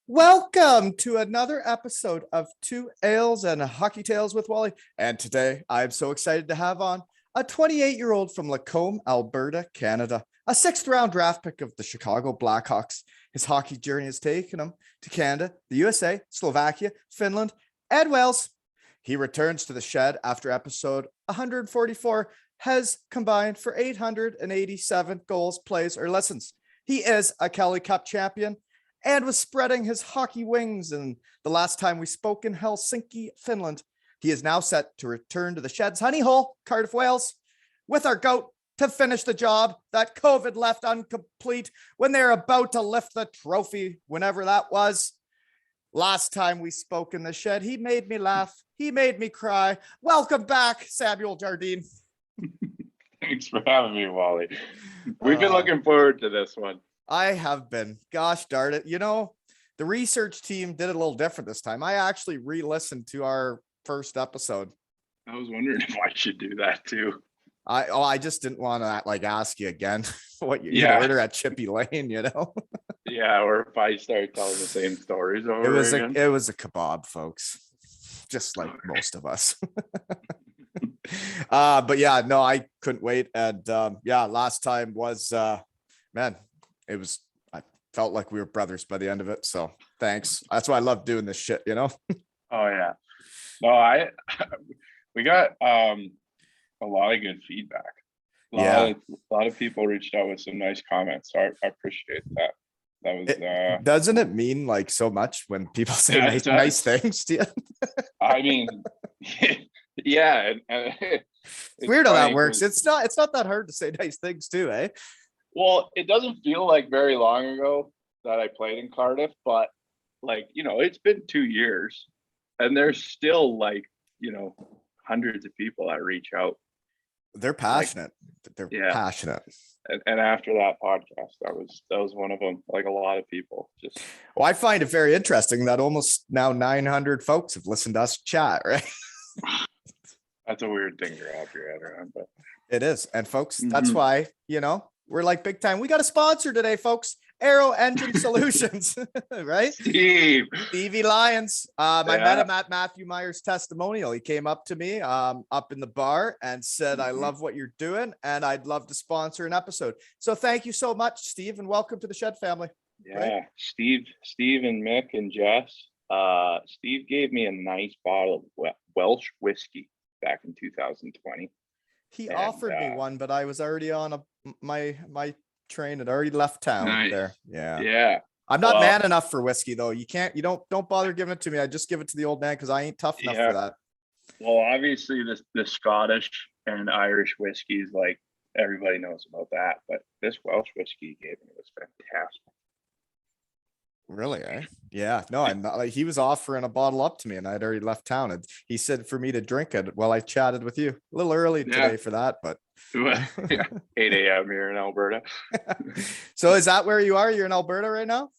Welcome to another episode of Two Ales and Hockey Tales with Wally. And today I'm so excited to have on a 28-year-old from Lacombe, Alberta, Canada, a 6th round draft pick of the Chicago Blackhawks. His hockey journey has taken him to Canada, the USA, Slovakia, Finland, and Wales. He returns to the shed after episode 144 has combined for 887 goals, plays, or listens. He is a Kelly Cup champion and was spreading his hockey wings in the last time we spoke in Helsinki, Finland. He is now set to return to the shed's honey hole, Cardiff, Wales, with our goat to finish the job that COVID left incomplete when they're about to lift the trophy, whenever that was. Last time we spoke in the shed, he made me laugh. He made me cry. Welcome back, Samuel Jardine. Thanks for having me, Wally. We've been looking forward to this one. I have been. Gosh darn it. You know, the research team did it a little different this time. I actually re-listened to our first episode. I was wondering if I should do that too. I just didn't want to ask you again what you order at Chippy Lane, you know? Yeah, or if I start telling the same stories over again. It was a kebab, folks. Just like most of us. But yeah, no, I couldn't wait. And last time was it was, I felt like we were brothers by the end of it. So thanks. That's why I love doing this shit, you know? Oh yeah. No, we got a lot of good feedback. A lot of people reached out with some nice comments. So I appreciate that. That was doesn't it mean like so much when people say nice things to you? I mean, yeah. It's weird how that works. It's not that hard to say nice things too, eh? Well, it doesn't feel like very long ago that I played in Cardiff, but it's been 2 years and there's still hundreds of people that reach out. They're passionate. They're passionate. And after that podcast, that was one of them. Like a lot of people just. Well, I find it very interesting that almost now 900 folks have listened to us chat, right? That's a weird thing to wrap your head around, but it is. And folks, that's why, we're like big time. We got a sponsor today, folks. Aero Engine Solutions, right? Stevie Lyons. I met him at Matthew Meyer's testimonial. He came up to me up in the bar and said, I love what you're doing and I'd love to sponsor an episode. So thank you so much, Steve, and welcome to the Shed family. Yeah, right? Steve and Mick and Jess. Steve gave me a nice bottle of Welsh whiskey back in 2020. He offered me one, but I was already on my train had already left town. There. Yeah. I'm not man enough for whiskey though. You don't bother giving it to me. I just give it to the old man because I ain't tough enough for that. Well, obviously the Scottish and Irish whiskeys, like everybody knows about that, but this Welsh whiskey he gave me was fantastic. Really, eh? Yeah. No, I'm not he was offering a bottle up to me and I'd already left town. And he said for me to drink it while I chatted with you. A little early today for that, but 8 a.m. here in Alberta. So is that where you are? You're in Alberta right now?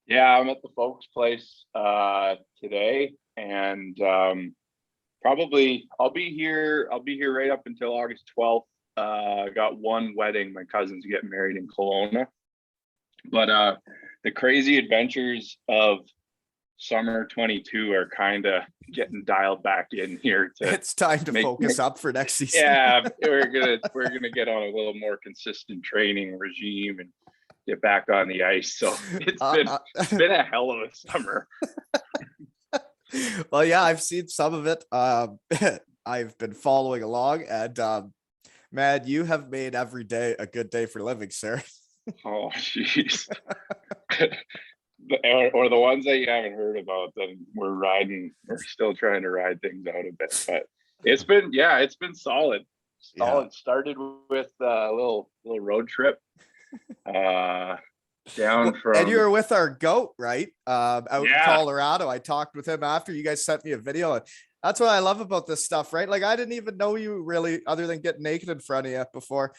Yeah, I'm at the folks' place today. And probably I'll be here right up until August 12th. Got one wedding. My cousin's getting married in Kelowna. But the crazy adventures of summer 22 are kind of getting dialed back in here. It's time to focus up for next season. Yeah, we're gonna get on a little more consistent training regime and get back on the ice. So it's been a hell of a summer. Well, yeah, I've seen some of it. I've been following along, and man, you have made every day a good day for living, sir. Oh, jeez. or the ones that you haven't heard about, then we're still trying to ride things out a bit, but it's been solid. Started with a little road trip down from, and you were with our goat, right? Out in Colorado. I talked with him after. You guys sent me a video, and that's what I love about this stuff, right? Like I didn't even know you really, other than getting naked in front of you before.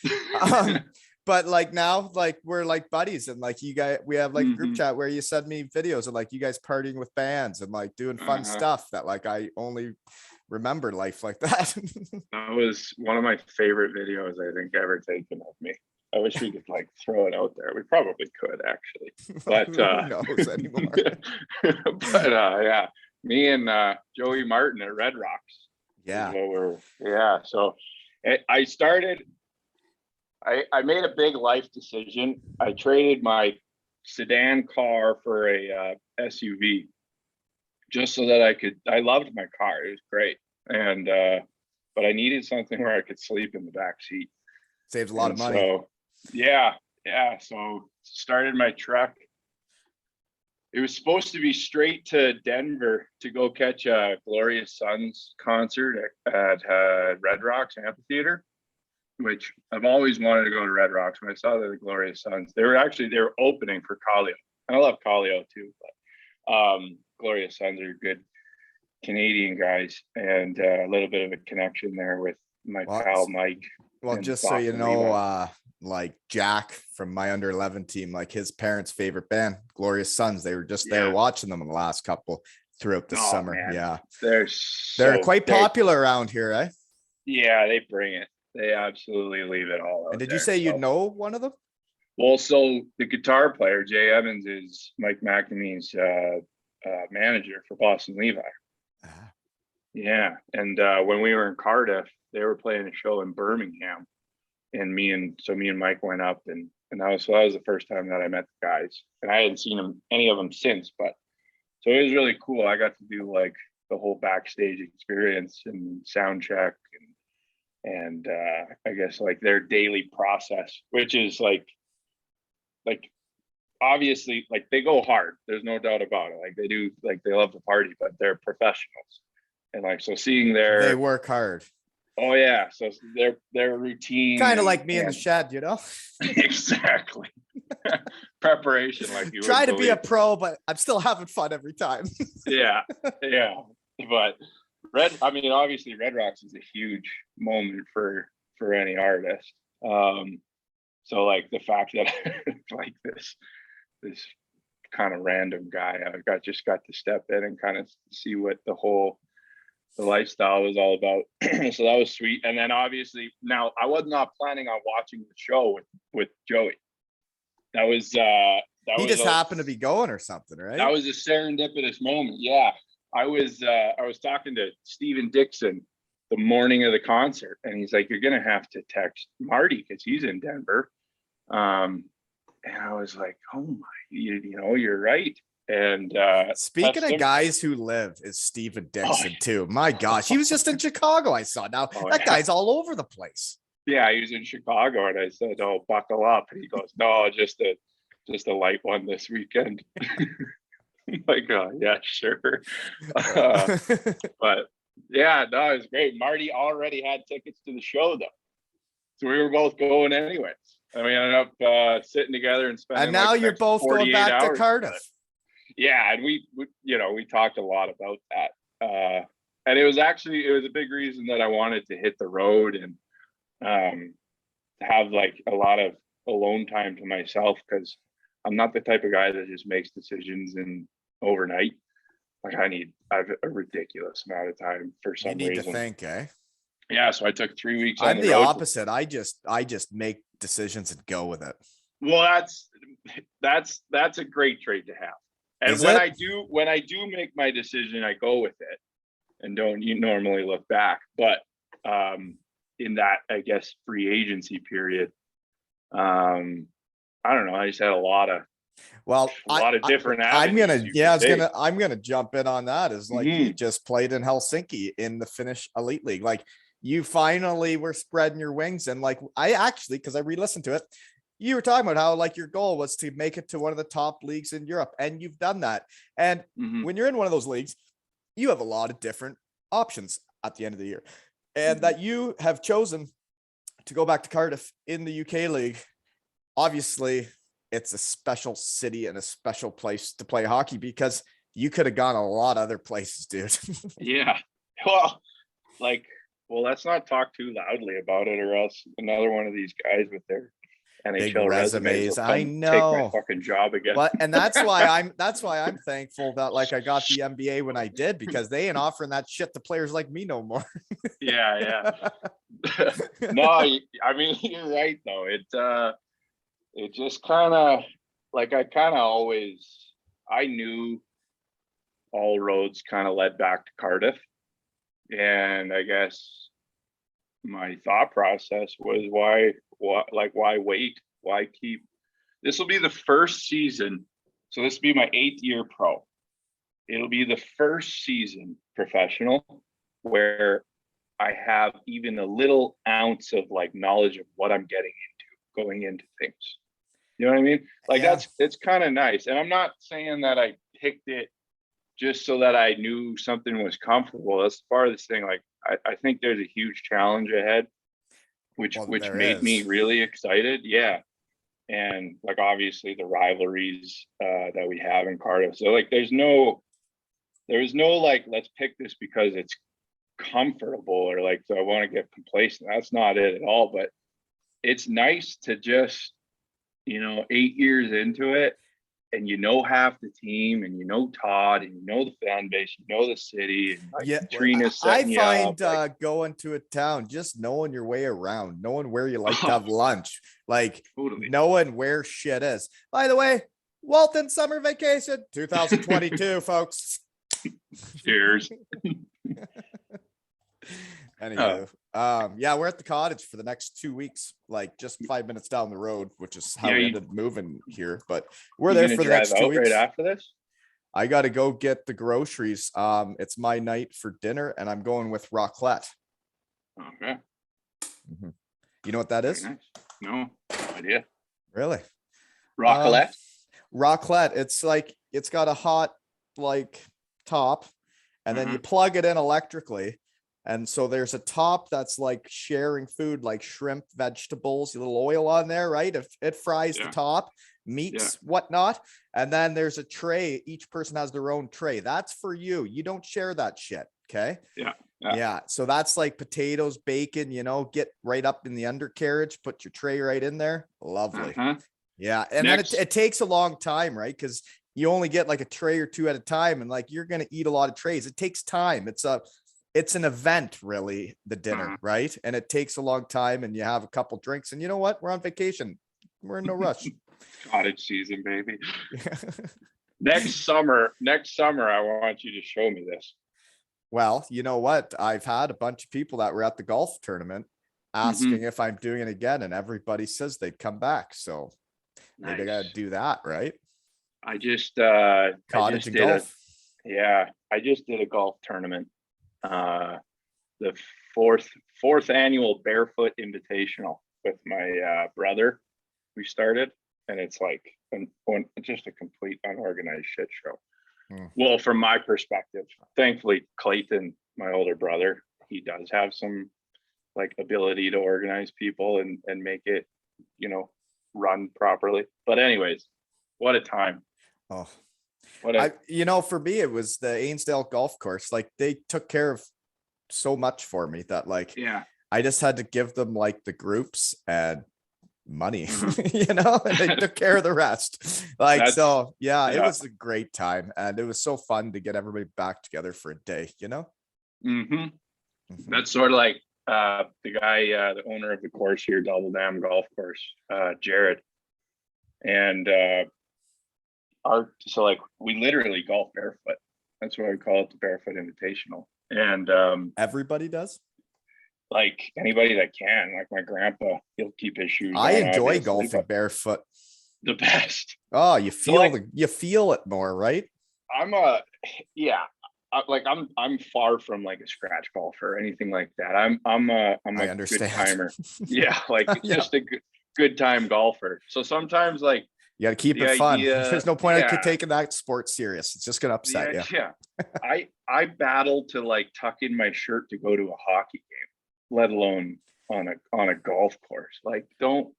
But like now, like we're like buddies, and like you guys, we have like group chat where you send me videos of like you guys partying with bands and like doing fun stuff that like I only remember life like that. That was one of my favorite videos I think ever taken of me. I wish we could like throw it out there. We probably could actually, but Who knows anymore? but yeah, me and Joey Martin at Red Rocks. Yeah. So I made a big life decision. I traded my sedan car for a SUV just so that I loved my car. It was great. And but I needed something where I could sleep in the back seat. Saves a lot of money. So yeah. So started my trek. It was supposed to be straight to Denver to go catch a Glorious Sons concert at Red Rocks Amphitheater, which I've always wanted to go to Red Rocks. When I saw the Glorious Sons, they were opening for Kallio. And I love Kallio too, but Glorious Sons are good Canadian guys, and a little bit of a connection there with my pal Mike. Well, just so you know, like Jack from my under 11 team, like his parents' favorite band, Glorious Sons, they were just there watching them in the last couple throughout the summer. Man. Yeah, they're quite popular around here, eh? Yeah, they bring it. They absolutely leave it all out. And did you say you know one of them? Well, so the guitar player Jay Evans is Mike McNamee's manager for Boston Levi. Yeah, and when we were in Cardiff, they were playing a show in Birmingham, and me and Mike went up, and that was the first time that I met the guys, and I hadn't seen any of them since, but so it was really cool. I got to do like the whole backstage experience and sound check, and I guess like their daily process, which is like obviously like they go hard. There's no doubt about it. Like they love to party, but they're professionals. And like, so seeing they work hard. Oh yeah. So their routine. Kind of like me in the shed, you know? Exactly. Preparation. Like you try to be a pro, but I'm still having fun every time. Yeah. But obviously Red Rocks is a huge moment for any artist. So like the fact that like this kind of random guy, I just got to step in and kind of see what the lifestyle was all about. So that was sweet. And then obviously now I was not planning on watching the show with Joey. That was he just happened to be going or something, right? That was a serendipitous moment. Yeah. I was talking to Steven Dixon the morning of the concert, and he's like, you're gonna have to text Marty because he's in Denver. And I was like, oh my, you're right. And speaking of guys who live, is Steven Dixon too. My gosh, he was just in Chicago. I saw that guy's all over the place. Yeah, he was in Chicago, and I said, "Oh, buckle up." And he goes, "No, just a light one this weekend." I'm like, oh yeah, sure. But yeah, no, it was great. Marty already had tickets to the show though, so we were both going anyways. And we ended up sitting together and spending. And now you're both going back to Cardiff. Yeah, and we talked a lot about that. And it was a big reason that I wanted to hit the road and have like a lot of alone time to myself, because I'm not the type of guy that just makes decisions in overnight. Like I have a ridiculous amount of time for some reason. You need to think, eh? Yeah, so I took 3 weeks. I'm the opposite. I just make decisions and go with it. Well, that's a great trait to have. And when I do make my decision, I go with it and don't normally look back. But in that, I guess, free agency period, I don't know. I just had a lot of different. I'm gonna jump in on that. Is like you just played in Helsinki in the Finnish Elite League. Like you finally were spreading your wings, and like because I re-listened to it. You were talking about how like your goal was to make it to one of the top leagues in Europe, and you've done that. And when you're in one of those leagues, you have a lot of different options at the end of the year, and that you have chosen to go back to Cardiff in the UK League. Obviously, it's a special city and a special place to play hockey, because you could have gone a lot of other places, dude. Yeah. Well, let's not talk too loudly about it, or else another one of these guys with their NHL resumes. I know. Take my fucking job again. But and that's why I'm thankful that like I got the NBA when I did, because they ain't offering that shit to players like me no more. Yeah. No, I mean, you're right though. it just kind of like I knew all roads kind of led back to Cardiff. And I guess my thought process was why wait? Why keep? This will be the first season. So this will be my 8th year pro. It'll be the first season professional where I have even a little ounce of like knowledge of what I'm getting into going into things. You know what I mean? Like it's kind of nice. And I'm not saying that I picked it just so that I knew something was comfortable. That's part of this thing. Like I think there's a huge challenge ahead, which made me really excited. Yeah. And like obviously the rivalries that we have in Cardiff. So like there's no like let's pick this because it's comfortable or like so I want to get complacent. That's not it at all. But it's nice to just 8 years into it, and half the team, and Todd, and the fan base, the city, and like Trina's setting you up, going to a town, just knowing your way around, knowing where you like to have lunch, like totally. Knowing where shit is. By the way, Walton summer vacation 2022, folks. Cheers. Anywho, we're at the cottage for the next 2 weeks, like just 5 minutes down the road, which is how we ended up moving here. But we're there for the next 2 weeks. Right after this, I got to go get the groceries. It's my night for dinner, and I'm going with raclette. Okay. Mm-hmm. You know what that is? Nice. No idea. Really? Raclette? Raclette. It's like it's got a hot like top, and then you plug it in electrically. And so there's a top that's like sharing food, like shrimp, vegetables, a little oil on there, right? If it fries the top, meats, whatnot. And then there's a tray. Each person has their own tray. That's for you. You don't share that shit. Okay. Yeah. So that's like potatoes, bacon, get right up in the undercarriage, put your tray right in there. Lovely. Yeah. And then it takes a long time, right? Because you only get like a tray or two at a time. And like, you're going to eat a lot of trays. It takes time. It's an event, really, the dinner, right? And it takes a long time, and you have a couple drinks, and you know what? We're on vacation. We're in no rush. Cottage season, baby. Next summer, I want you to show me this. Well, you know what? I've had a bunch of people that were at the golf tournament asking if I'm doing it again, and everybody says they'd come back. So maybe I got to do that, right? I just cottage and golf. I just did a golf tournament. The fourth annual Barefoot Invitational with my brother. We started, and it's like just a complete unorganized shit show. Well, from my perspective, thankfully Clayton, my older brother, he does have some like ability to organize people and make it run properly. But anyways, what a time. For me, it was the Ainsdale golf course. Like they took care of so much for me that I just had to give them like the groups and money, and they took care of the rest. It was a great time, and it was so fun to get everybody back together for a day, That's sort of like the guy, the owner of the course here, Double Dam Golf Course, Jared. And we literally golf barefoot. That's why we call it the Barefoot Invitational. And everybody does, like anybody that can. Like my grandpa, he'll keep his shoes I enjoy golfing barefoot. The best. Oh, you feel it more, right? I'm far from like a scratch golfer or anything like that. I'm a good timer. Just a good time golfer. So sometimes like you got to keep it fun. There's no point in taking that sport serious. It's just going to upset you. Yeah. I battle to like tuck in my shirt to go to a hockey game, let alone on a golf course. Like don't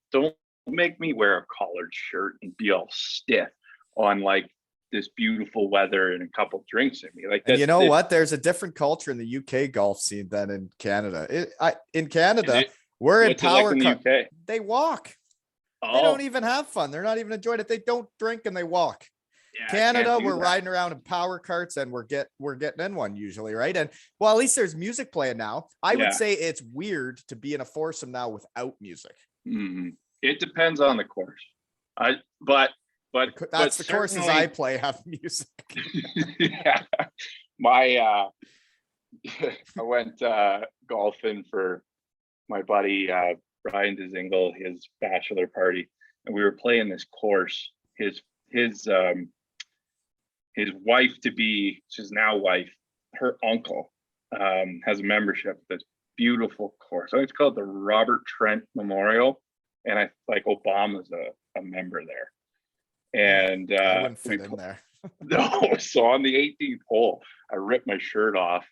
make me wear a collared shirt and be all stiff on like this beautiful weather and a couple drinks in me. Like that. You know what? There's a different culture in the UK golf scene than in Canada. In Canada, we're in power. UK? They walk. They don't even have fun. They're not even enjoying it. They don't drink and they walk. Yeah, Canada, we're riding around in power carts and we're getting in one usually, right? And well, at least there's music playing now. I would say it's weird to be in a foursome now without music. Mm-hmm. It depends on the course. That's the courses I play have music. Yeah, my I went golfing for my buddy Brian DeZingle, his bachelor party, and we were playing this course. His wife to be, she's now wife, her uncle has a membership at this beautiful course. I think it's called the Robert Trent Memorial, and I like Obama's a member there. And I wouldn't fit in there. No, so on the 18th hole, I ripped my shirt off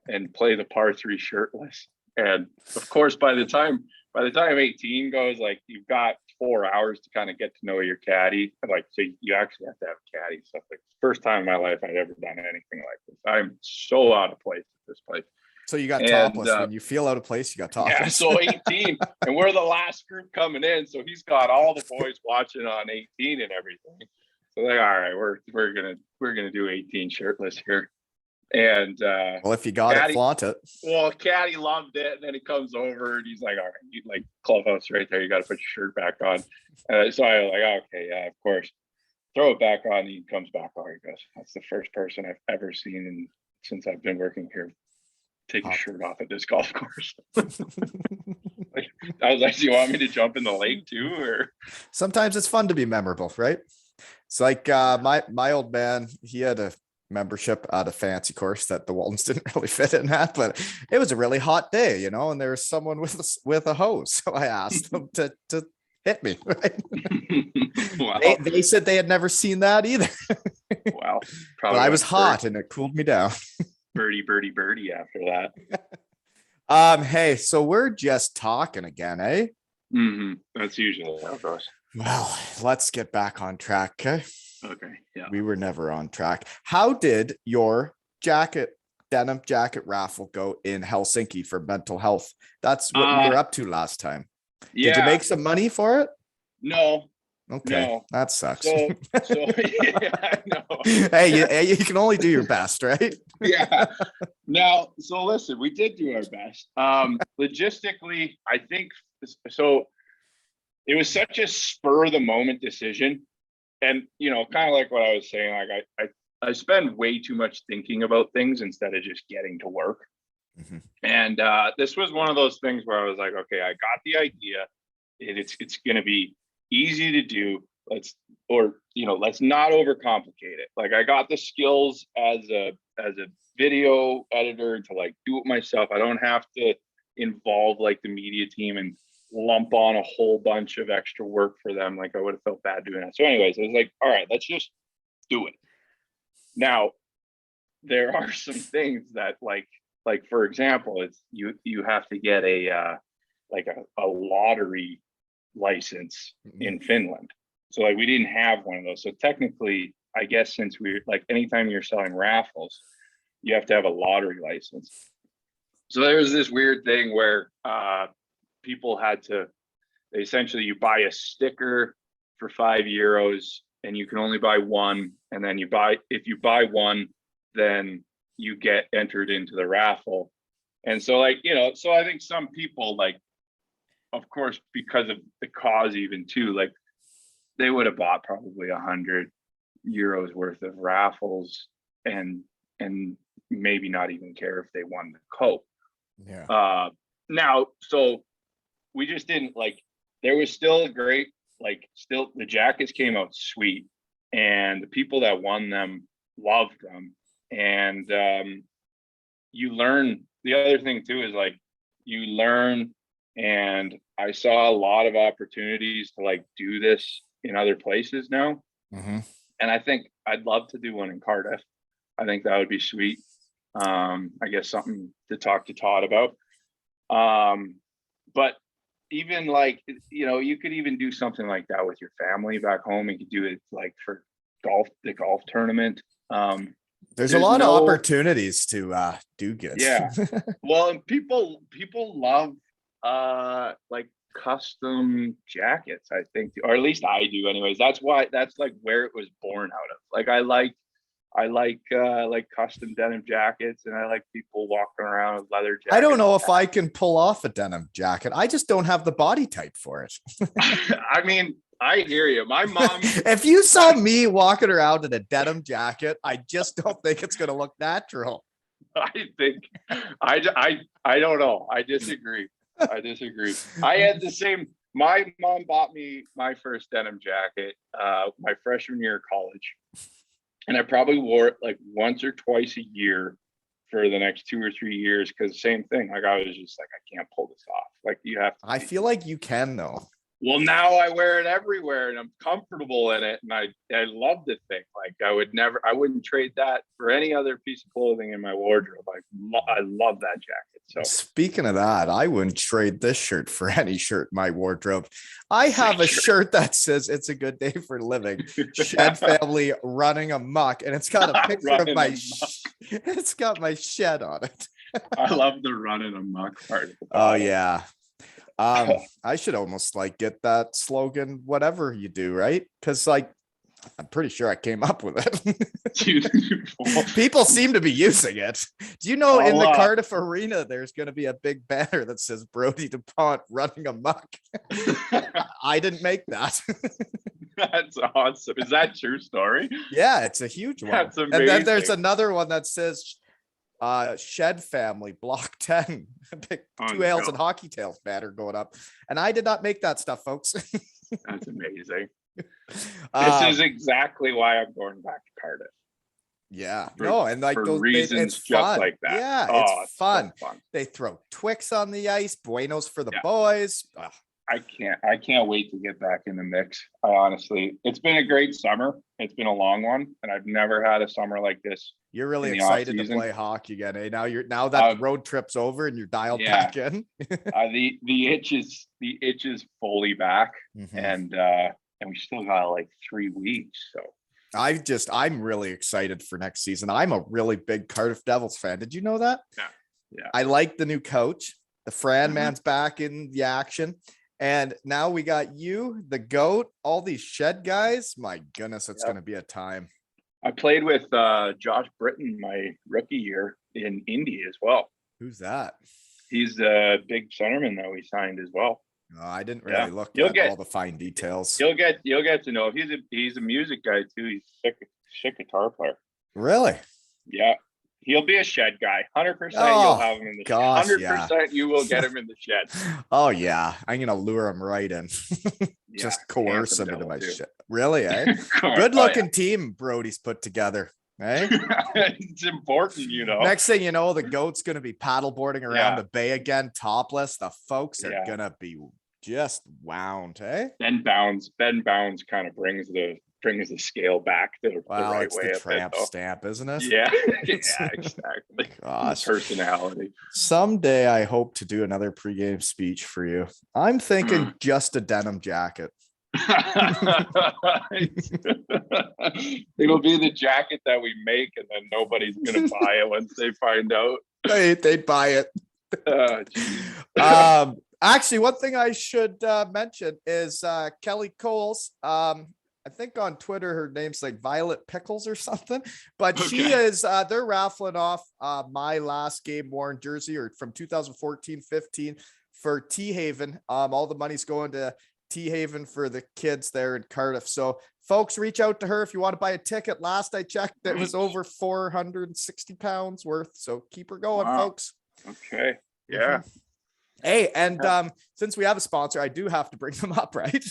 and play the par 3 shirtless. And of course, by the time 18 goes, like you've got 4 hours to kind of get to know your caddy. Like, so you actually have to have a caddy. Stuff like first time in my life I'd ever done anything like this. I'm so out of place at this place. So you got topless. When you feel out of place, you got topless. Yeah, so 18, and we're the last group coming in. So he's got all the boys watching on 18 and everything. So like, all right, we're gonna do 18 shirtless here. And well, if you got it, flaunt it. Well, caddy loved it, and then he comes over and he's like, all right, you like clubhouse right there, you got to put your shirt back on. So I was like, okay, yeah, of course. Throw it back on, and he comes back on. He goes, that's the first person I've ever seen since I've been working here take his shirt off at this golf course. Like, I was like, do you want me to jump in the lake too? Or sometimes it's fun to be memorable, right? It's like my old man, he had a membership at a fancy course that the Waltons didn't really fit in at, but it was a really hot day, and there was someone with a hose. So I asked them to hit me. Right? Wow. They said they had never seen that either. Wow. But I was hot and it cooled me down. Birdie after that. Hey, so we're just talking again, eh? Mm-hmm. That's usually how it goes. Well, let's get back on track, okay? Okay, yeah. We were never on track. How did your denim jacket raffle go in Helsinki for mental health? That's what we were up to last time. Yeah. Did you make some money for it? No. Okay, no. That sucks. So yeah, I know. Hey, you can only do your best, right? Yeah. Now, so listen, we did do our best. Logistically, I think so. It was such a spur of the moment decision. And, kind of like what I was saying, like I spend way too much thinking about things instead of just getting to work. Mm-hmm. And this was one of those things where I was like, okay, I got the idea. It's going to be easy to do. Let's not overcomplicate it. Like I got the skills as a video editor to like do it myself. I don't have to involve like the media team and lump on a whole bunch of extra work for them. Like I would have felt bad doing that. So anyways, I was like, all right, let's just do it. Now, there are some things that like for example, it's you have to get a lottery license in Finland. So like we didn't have one of those. So technically, I guess since we like anytime you're selling raffles, you have to have a lottery license. So there's this weird thing where people had to essentially you buy a sticker for €5 and you can only buy one, and then if you buy one, then you get entered into the raffle. And so like so I think some people like, of course, because of the cause even too, like they would have bought probably €100 worth of raffles and maybe not even care if they won the coat. Yeah. Now, so we just didn't like, there was still a great, like still the jackets came out sweet and the people that won them loved them. And you learn, the other thing too is like you learn, and I saw a lot of opportunities to like do this in other places now. Mm-hmm. And I think I'd love to do one in Cardiff. I think that would be sweet. I guess something to talk to Todd about. But even like, you could even do something like that with your family back home. You could do it like for the golf tournament. There's a lot of opportunities to do good. Yeah. Well, and people love like custom jackets, I think, or at least I do anyways. That's like where it was born out of. Like I I like custom denim jackets, and I like people walking around with leather jackets. I don't know if I can pull off a denim jacket. I just don't have the body type for it. I mean, I hear you. My mom. If you saw me walking around in a denim jacket, I just don't think it's going to look natural. I think I don't know. I disagree. I had the same. My mom bought me my first denim jacket my freshman year of college, and I probably wore it like once or twice a year for the next 2 or 3 years, because same thing. Like, I was just like, I can't pull this off. Like, you have to. I feel like you can though. Well, now I wear it everywhere and I'm comfortable in it, and I love the thing. Like, I wouldn't trade that for any other piece of clothing in my wardrobe. I love that jacket. So speaking of that, I wouldn't trade this shirt for any shirt in my wardrobe. I have a shirt that says "It's a good day for living." Shed family running amok, and it's got a picture of my. It's got my shed on it. I love the running amok part. Oh yeah. I should almost like get that slogan, whatever you do, right? Because like I'm pretty sure I came up with it. People seem to be using it. Do you know in the Cardiff Arena there's going to be a big banner that says Brodie DuPont running amok? I didn't make that. That's awesome. Is that true story? Yeah, it's a huge one. That's amazing. And then there's another one that says Shed Family Block 10. Two Ales and Hockey Tales banner going up. And I did not make that stuff, folks. That's amazing. This is exactly why I'm going back to Cardiff. Yeah. And like for those reasons it's just fun. like that. Yeah, it's fun. So fun. They throw Twix on the ice, Buenos for the boys. Ugh. I can't wait to get back in the mix. It's been a great summer. It's been a long one, and I've never had a summer like this. You're really excited to play hockey again, eh? Now that the road trip's over and you're dialed back in. The itch is fully back, and we still got like 3 weeks. So I'm really excited for next season. I'm a really big Cardiff Devils fan. Did you know that? Yeah. I like the new coach. The Fran man's back in the action. And now we got you, the GOAT, all these Shed guys. My goodness, it's going to be a time. I played with Josh Britton my rookie year in Indy as well. Who's that? He's a big centerman that we signed as well. Oh, I didn't really look at all the fine details. You'll get to know. He's a music guy too. He's a sick guitar player. Really? Yeah. He'll be a Shed guy. 100% you'll have him in the shed. 100% you will get him in the shed. Oh, yeah. I'm going to lure him right in. Just coerce him into my shit. Really, eh? Good looking team Brodie's put together. Eh? It's important, Next thing you know, the GOAT's going to be paddleboarding around the bay again, topless. The folks are going to be just wound, eh? Ben Bounds kind of brings the scale back to the right it's way. The tramp stamp, isn't it? Yeah, exactly. Gosh. Personality. Someday I hope to do another pregame speech for you. I'm thinking just a denim jacket. It'll be the jacket that we make, and then nobody's gonna buy it once they find out. They'd buy it. Actually, one thing I should mention is Kelly Coles. I think on Twitter, her name's like Violet Pickles or something, but she is, they're raffling off my last game worn jersey or from 2014-15 for T-Haven. All the money's going to T-Haven for the kids there in Cardiff. So folks, reach out to her if you want to buy a ticket. Last I checked, it was over 460 pounds worth. So keep her going, folks. Okay. Yeah. Hey, and since we have a sponsor, I do have to bring them up, right?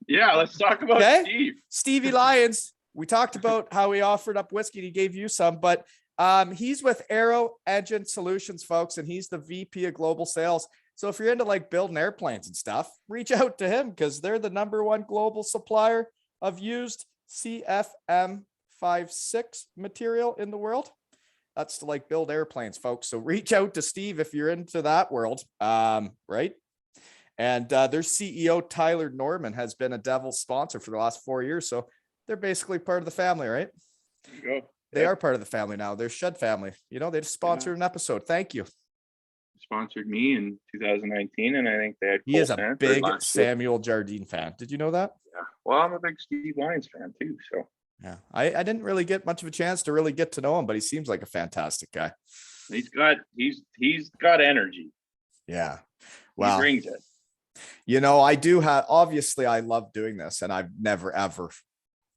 Yeah, let's talk about Steve. Stevie Lyons. We talked about how he offered up whiskey and he gave you some, but he's with Aero Engine Solutions, folks, and he's the VP of Global Sales. So if you're into like building airplanes and stuff, reach out to him because they're the #1 global supplier of used CFM56 material in the world. That's to like build airplanes, folks. So reach out to Steve if you're into that world. Right. And their CEO, Tyler Norman, has been a Devils sponsor for the last 4 years. So they're basically part of the family, right? There you go. They are part of the family now. They're Shed family. They just sponsored an episode. Thank you. Sponsored me in 2019, and I think they had. He is a big Samuel Jardine fan. Did you know that? Yeah. Well, I'm a big Steve Lyons fan too. So Yeah. I didn't really get much of a chance to really get to know him, but he seems like a fantastic guy. He's got energy. Yeah. He Well, brings it. I do have, obviously I love doing this and I've never ever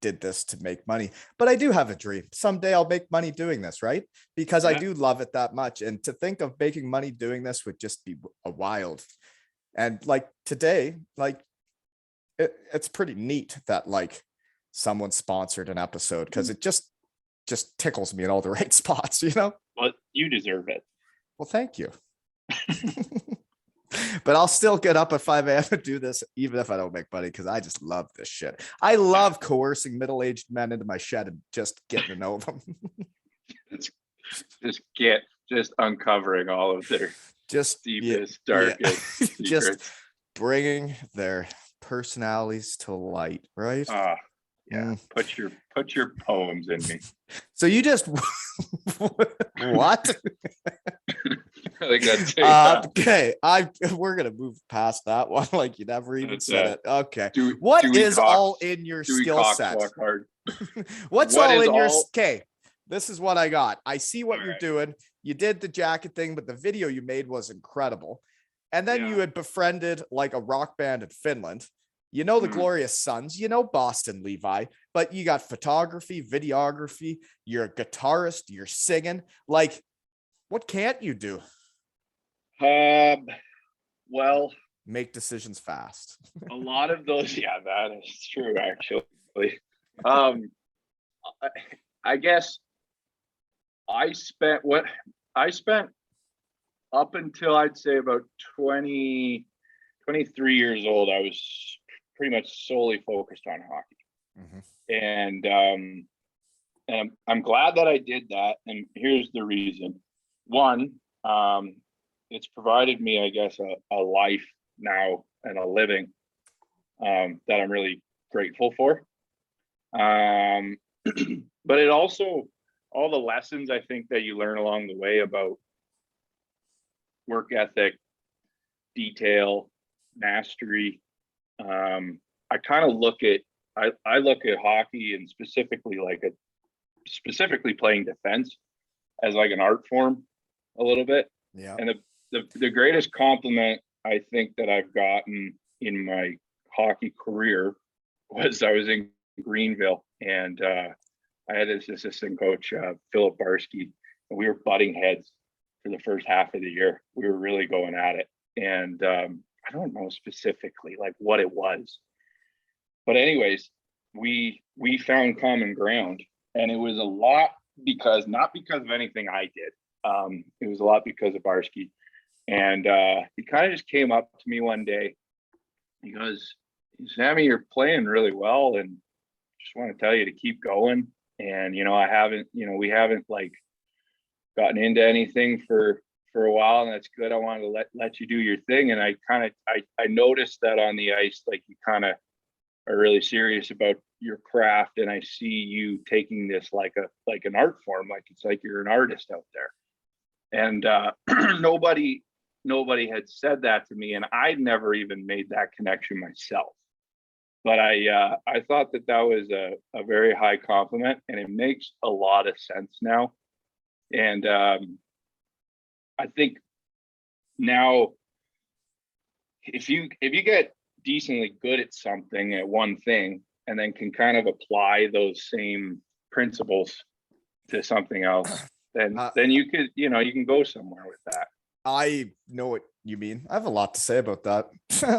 did this to make money, but I do have a dream. Someday I'll make money doing this, right? Because I Yeah. do love it that much. And to think of making money doing this would just be a wild. And like today, like it's pretty neat that like someone sponsored an episode because it just tickles me in all the right spots, But you deserve it. Well, thank you. But I'll still get up at 5 a.m. to do this, even if I don't make money, because I just love this shit. I love coercing middle-aged men into my shed and just getting to know them. just uncovering all of their deepest, darkest secrets. Just bringing their personalities to light, right? Yeah. Put your poems in me. So you just what? I think that's okay. We're gonna move past that one. Like you never even said it. Okay. What is all in your skill set? What's all in your okay? This is what I got. I see what you're doing. You did the jacket thing, but the video you made was incredible. And then you had befriended like a rock band in Finland. The Glorious Sons, Boston Levi, but you got photography, videography, you're a guitarist, you're singing. Like, what can't you do? Well, make decisions fast. A lot of those, that is true, actually. I guess I spent up until I'd say about 23 years old, I was pretty much solely focused on hockey. And I'm glad that I did that. And here's the reason. One, it's provided me, I guess, a life now and a living that I'm really grateful for. But it also, all the lessons I think that you learn along the way about work ethic, detail, mastery. I kind of look at hockey and specifically playing defense as like an art form a little bit. Yeah. And the greatest compliment I think that I've gotten in my hockey career was I was in Greenville and I had this assistant coach, Philip Barsky, and we were butting heads for the first half of the year. We were really going at it. And I don't know specifically like what it was. But anyways, we found common ground. And it was a lot not because of anything I did. It was a lot because of Barsky. And he kind of just came up to me one day. He goes, "Sammy, you're playing really well. And just want to tell you to keep going. And, we haven't like gotten into anything for a while, and that's good. I wanted to let you do your thing." And I noticed that on the ice, like you kind of are really serious about your craft, and I see you taking this like an art form, like it's like you're an artist out there. And nobody had said that to me, and I'd never even made that connection myself. But I thought that was a very high compliment, and it makes a lot of sense now. And I think now, if you get decently good at something, at one thing, and then can kind of apply those same principles to something else, then you could, you can go somewhere with that. I know what you mean. I have a lot to say about that.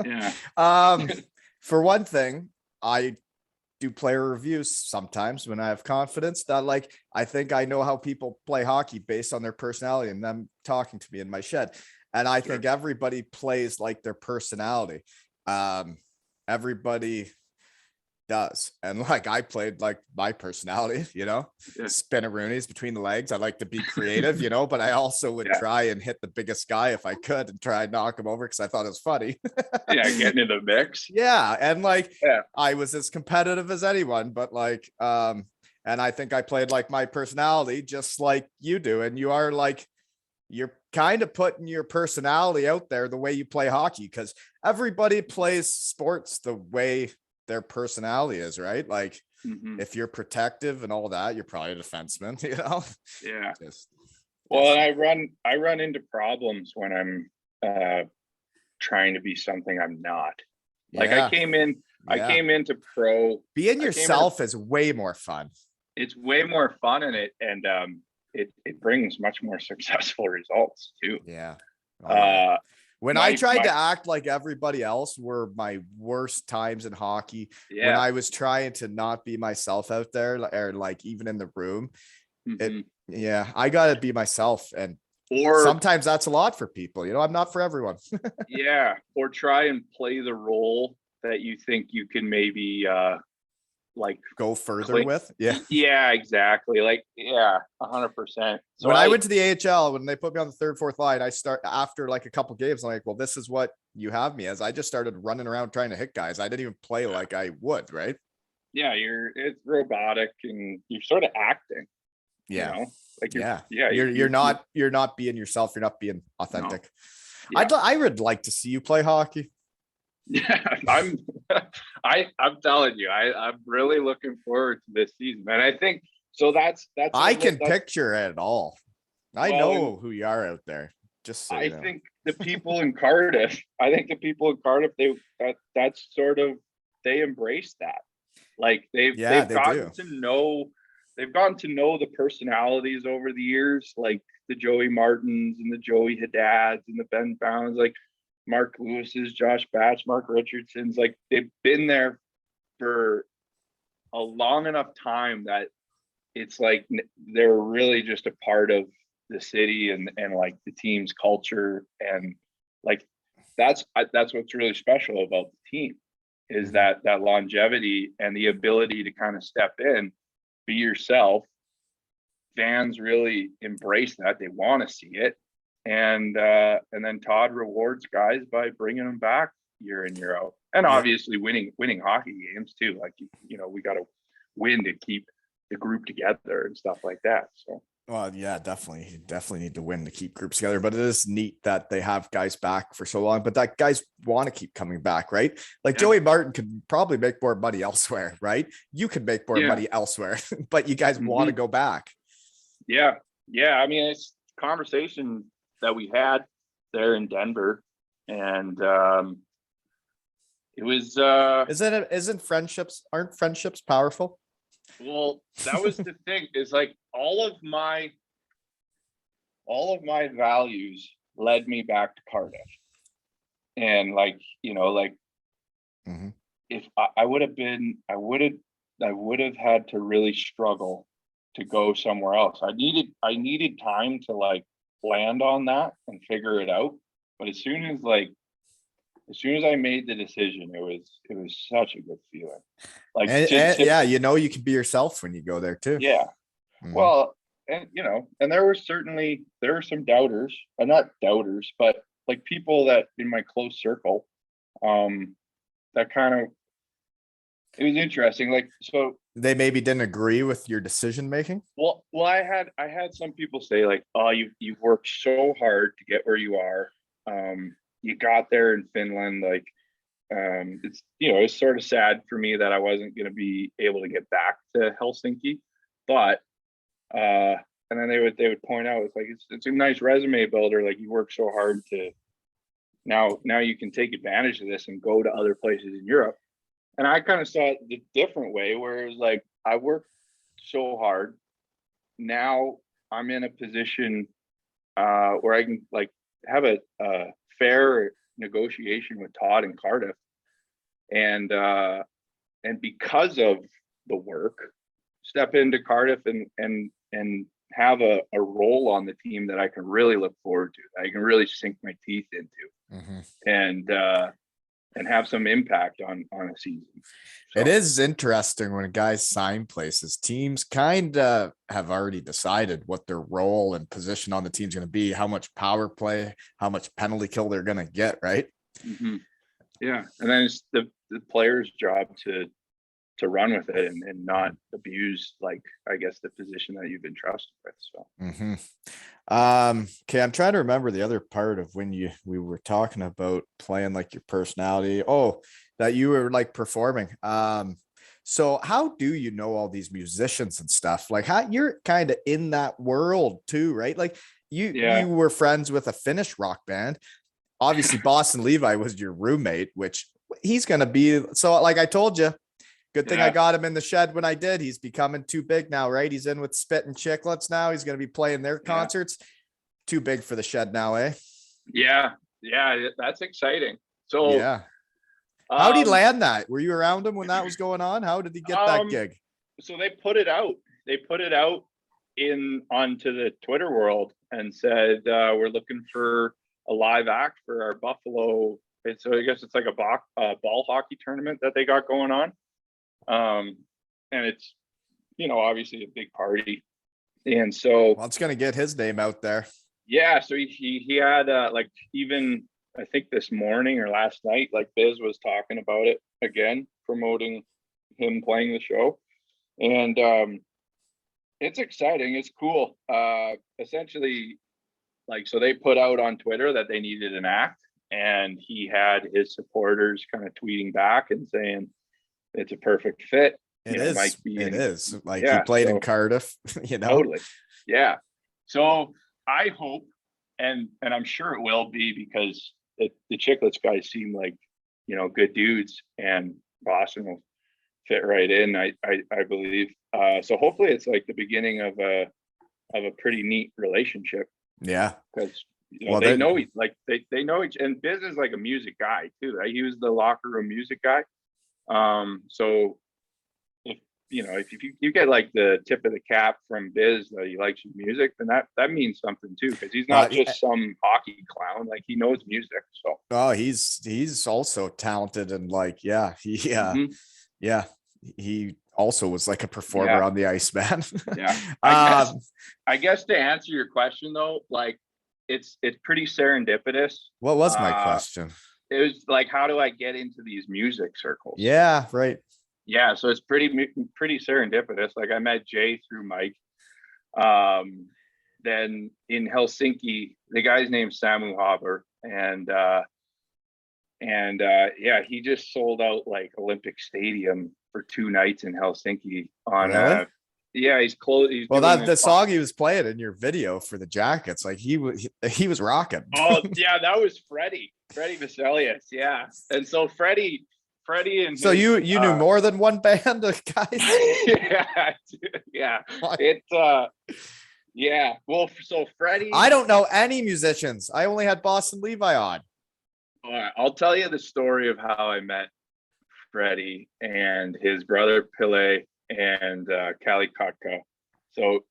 Yeah. For one thing, I do player reviews sometimes when I have confidence that like I think I know how people play hockey based on their personality and them talking to me in my shed. And I think everybody plays like their personality. Everybody does. And like I played like my personality, spinaroonies between the legs. I like to be creative, but I also would try and hit the biggest guy if I could and try and knock him over because I thought it was funny. Getting in the mix. Yeah. And like I was as competitive as anyone, but like and I think I played like my personality just like you do. And you are like, you're kind of putting your personality out there the way you play hockey, because everybody plays sports the way their personality is, right? Like Mhm. if you're protective and all that, you're probably a defenseman, you know? Yeah. Just Well, and I run into problems when I'm trying to be something I'm not. Like yeah, I yeah. came into pro. Being I came into yourself is way more fun. It's way more fun in it, and it brings much more successful results too. Yeah. Oh yeah. When I tried My to act like everybody else were my worst times in hockey, when Yeah. I was trying to not be myself out there, or like even in the room, Mhm. yeah, I got to be myself. And Or sometimes that's a lot for people. You know, I'm not for everyone. yeah, or try and play the role that you think you can maybe like Go further clean. with. Yeah. Yeah, exactly. Like, yeah, 100%. So When I went to the AHL, when they put me on the third, fourth line, I start after like a couple games. I'm like, well, this is what you have me as. I just started running around trying to hit guys. I didn't even play like I would, right? yeah, it's robotic and you're sort of acting, you Yeah. know, like Yeah. yeah, You're not being yourself. You're not being no, authentic. yeah, I would like to see you play hockey. yeah. I'm telling you, I'm really looking forward to this season, and I think so. I can picture it all. I well, and know who you are out there. Just so I you know. think the people in Cardiff, I think the people in Cardiff, that's sort of, they embrace that. Like Yeah, they've they gotten do. to know they've gotten to know the personalities over the years, like the Joey Martins and the Joey Haddads and the Ben Bounds, like Mark Lewis's, Josh Batch, Mark Richardson's. Like they've been there for a long enough time that it's like they're really just a part of the city and like the team's culture, and like that's what's really special about the team is Mhm. that longevity and the ability to kind of step in, be yourself. Fans really embrace that, they want to see it, and then Todd rewards guys by bringing them back year in year out, and Yeah. obviously winning hockey games too. Like, you know, we got to win to keep the group together and stuff like that. So Well, yeah, definitely. You definitely need to win to keep groups together. But it is neat that they have guys back for so long, but that guys want to keep coming back, right? Like yeah, Joey Martin could probably make more money elsewhere, right? You could make more yeah, money elsewhere, but you guys want to hmm, go back. yeah, yeah. I mean, it's conversation that we had there in Denver, and it was Isn't friendships, aren't friendships powerful? well, that was the thing, is like all of my values led me back to Cardiff. And like, you know, like Mhm. if I would have been, I would have had to really struggle to go somewhere else. I needed time to like land on that and figure it out. But as soon as I made the decision, it was such a good feeling. Like And yeah, you know, you can be yourself when you go there too. yeah. Mhm. Well, and you know, and there were some doubters, not doubters, but like people that in my close circle, that kind of, it was interesting. Like, so, They maybe didn't agree with your decision making. well, I had some people say like, oh, you've worked so hard to get where you are. You got there in Finland, like, it's, you know, it's sort of sad for me that I wasn't going to be able to get back to Helsinki, but and then they would point out, it's like it's a nice resume builder. Like, you work so hard to now you can take advantage of this and go to other places in Europe. And I kind of saw it the different way, where it was like, I worked so hard. Now I'm in a position where I can like have a fair negotiation with Todd and Cardiff, and because of the work, step into Cardiff and have a role on the team that I can really look forward to, that I can really sink my teeth into, Mhm. and have some impact on a season. It So is interesting when guys sign places. Teams kind of have already decided what their role and position on the team's going to be, how much power play, how much penalty kill they're going to get, right? mhm. Yeah, and then it's the player's job to run with it and not abuse, like, I guess, the position that you've been trusted with. So Mhm. Okay, I'm trying to remember the other part of when we were talking about playing like your personality. Oh, that you were like performing. So how do you know all these musicians and stuff? Like how you're kind of in that world too, right? Like you Yeah. were friends with a Finnish rock band. Obviously, Boston Levi was your roommate, which he's gonna be. So, like I told you, good thing I Yeah. got him in the shed when I did. He's becoming too big now, right? He's in with Spit and Chicklets now. He's gonna be playing their Yeah. concerts. Too big for the shed now, eh? Yeah. Yeah. That's exciting. So, Yeah. How did he um, land that? Were you around him when that was going on? How did he get that um, gig? so they put it out. They put it out in onto the Twitter world and said, we're looking for a live act for our Buffalo. So I guess it's like a ball hockey tournament that they got going on. And it's, obviously a big party. And so, Well, it's gonna get his name out there. yeah, so he had like, even I think this morning or last night, like Biz was talking about it again, promoting him playing the show. And it's exciting. It's cool. Essentially, like, so they put out on Twitter that they needed an act, and he had his supporters kind of tweeting back and saying it's a perfect fit. It is. Mike It being, is. Like he yeah, played in so Cardiff, totally, yeah. So I hope, and I'm sure it will be, because the Chicklets guys seem like good dudes, and Boston will fit right in. I believe. So hopefully it's like the beginning of a pretty neat relationship, Yeah. because Well, they then know they know each, and Biz is like a music guy too, right? He was the locker room music guy. So if you get like the tip of the cap from Biz that he likes your music, then that means something too, because he's not just some hockey clown. Like, he knows music. So he's also talented, and like mhm. he also was like a performer Yeah, on the ice, man. yeah. I guess to answer your question though, like, it's pretty serendipitous. What was my Uh, question? it was like, how do I get into these music circles? Yeah, right. Yeah, so it's pretty serendipitous. Like, I met Jay through Mike. Then in Helsinki, the guy's name's Samu Haber, and yeah, he just sold out like Olympic Stadium for 2 nights in Helsinki on Really? yeah, he's close. He's Well, doing that this. the song he was playing in your video for the Jackets, like he was rocking. Oh yeah, that was Freddie Veselius. Yeah, and so Freddie and So his, you knew more than one band of guys? yeah, yeah. Yeah. Well, so Freddie, I don't know any musicians. I only had Boston Levi on. all right, I'll tell you the story of how I met Freddie and his brother Pele and Callie Kotka. So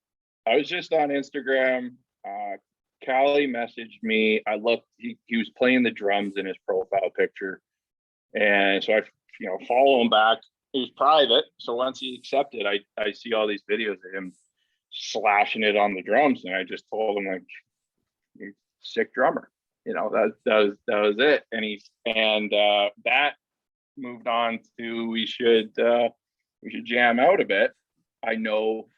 I was just on Instagram. Callie messaged me. I looked. He was playing the drums in his profile picture, and so I follow him back. He was private, so once he accepted, I see all these videos of him slashing it on the drums, and I just told him, like, you're a sick drummer. That was it. And that moved on to, we should jam out a bit. I know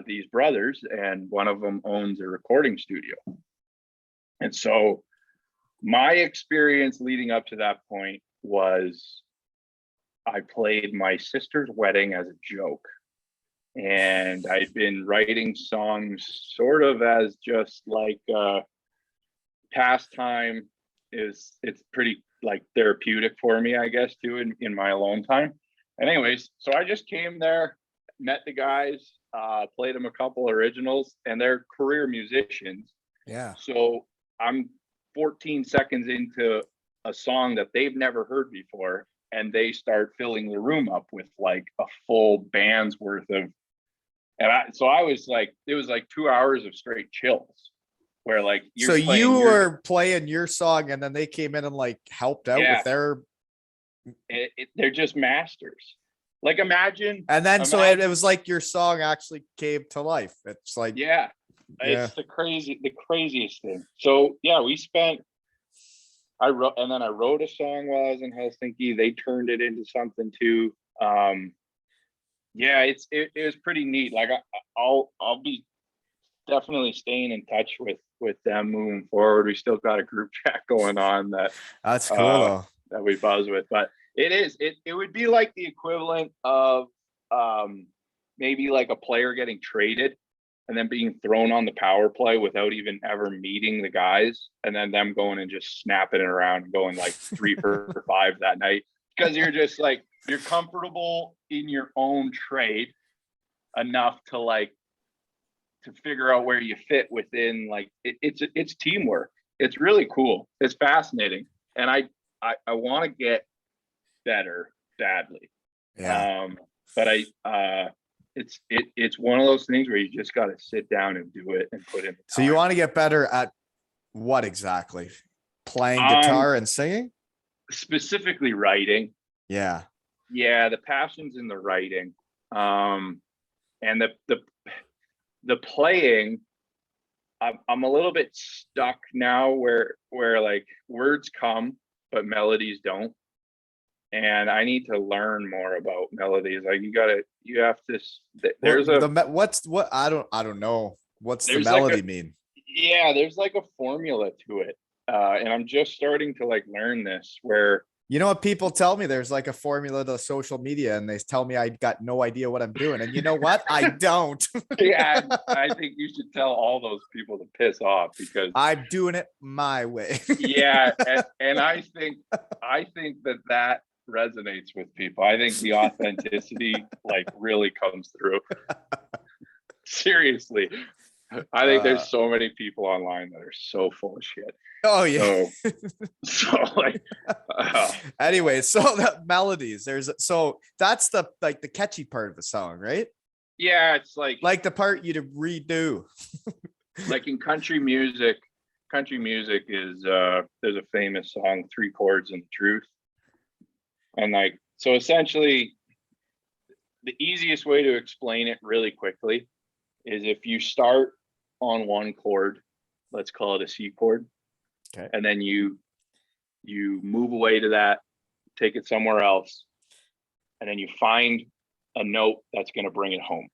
these brothers, and one of them owns a recording studio. And so my experience leading up to that point was, I played my sister's wedding as a joke. And I'd been writing songs sort of as just like pastime. It's pretty like therapeutic for me, I guess, too, in my alone time. And anyways, so I just came there, met the guys, played them a couple originals, and they're career musicians. Yeah. So I'm 14 seconds into a song that they've never heard before, and they start filling the room up with like a full band's worth of, so I was like, it was like 2 hours of straight chills, where like So you were playing your song, and then they came in and like helped out with their. They're just masters. Like, imagine. And then so it was like your song actually came to life. It's like, yeah. It's the craziest thing. So yeah, I wrote a song while I was in Helsinki. They turned it into something too. Yeah, it was pretty neat. Like, I'll be definitely staying in touch with them moving forward. We still got a group chat going on that's cool though. that we buzz with, but it would be like the equivalent of maybe like a player getting traded and then being thrown on the power play without even ever meeting the guys, and then them going and just snapping it around and going like 3 for 5 that night, because you're just like, you're comfortable in your own trade enough to like to figure out where you fit within, like it's teamwork. It's really cool. It's fascinating, and I want to get better badly. Yeah. But it's one of those things where you just got to sit down and do it and put in the time. So you want to get better at what exactly? Playing guitar and singing? Specifically writing. Yeah. Yeah, the passion's in the writing. And the playing, I'm a little bit stuck now where like words come but melodies don't. And I need to learn more about melodies. Like you have to, there's I don't know. What's the there's melody like mean? Yeah, there's like a formula to it. And I'm just starting to like learn this where, You know what people tell me? There's like a formula to social media, and they tell me I got no idea what I'm doing. And you know what? I don't. yeah, I think you should tell all those people to piss off, because I'm doing it my way. yeah, and I think that resonates with people. I think the authenticity like really comes through. Seriously. I think there's so many people online that are so full of shit. Oh yeah. So like anyway, so the melodies, so that's the like the catchy part of the song, right? Yeah, it's like the part you to redo. like in country music is there's a famous song, 3 Chords and the Truth. And like, so essentially the easiest way to explain it really quickly is if you start on one chord, let's call it a C chord. Okay. And then you move away to that, take it somewhere else, and then you find a note that's going to bring it home.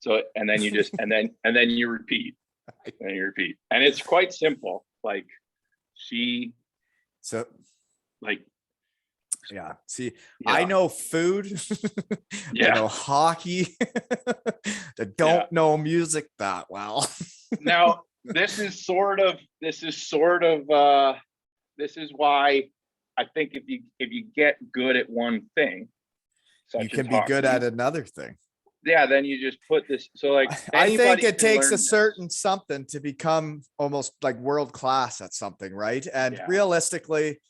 So, and then you just, and then you repeat, and you repeat. And it's quite simple. Like so like, yeah. See, yeah. I know food. Yeah. I know hockey. I don't know music that well. Now, this is why I think if you get good at one thing, you can be good at another thing. Yeah, then you just put this. So like, I think it takes a certain something to become almost like world class at something, right? And realistically,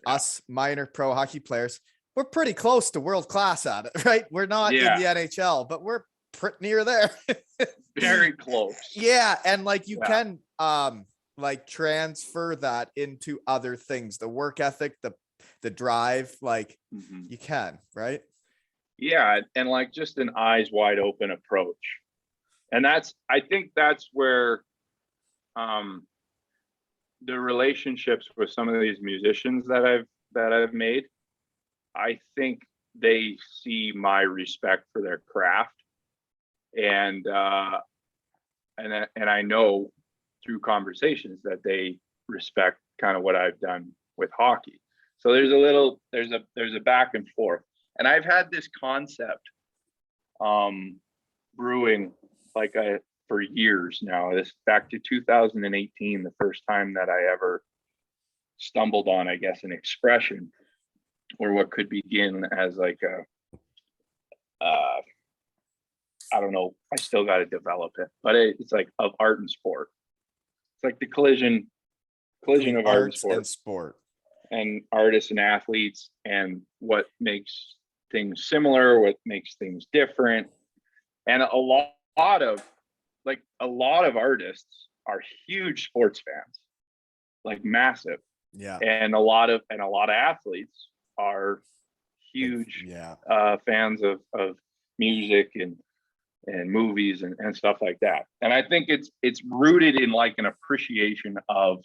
us minor pro hockey players, we're pretty close to world class at it, right? We're not in the NHL, but we're pretty near there. Very close. Yeah, and like you can like transfer that into other things, the work ethic, the drive, like you can, right? Yeah, and like just an eyes wide open approach. And I think that's where the relationships with some of these musicians that I've made, I think they see my respect for their craft, and I know through conversations that they respect kind of what I've done with hockey. So there's a back and forth, and I've had this concept brewing for years now. This back to 2018, the first time that I ever stumbled on, I guess, an expression or what could begin as like I don't know, I still got to develop it, but it's like of art and sport. It's like the collision of art and sport and artists and athletes, and what makes things similar, what makes things different. And a lot of artists are huge sports fans, like massive. Yeah. And a lot of athletes are huge fans of music and movies and stuff like that. And I think it's rooted in like an appreciation of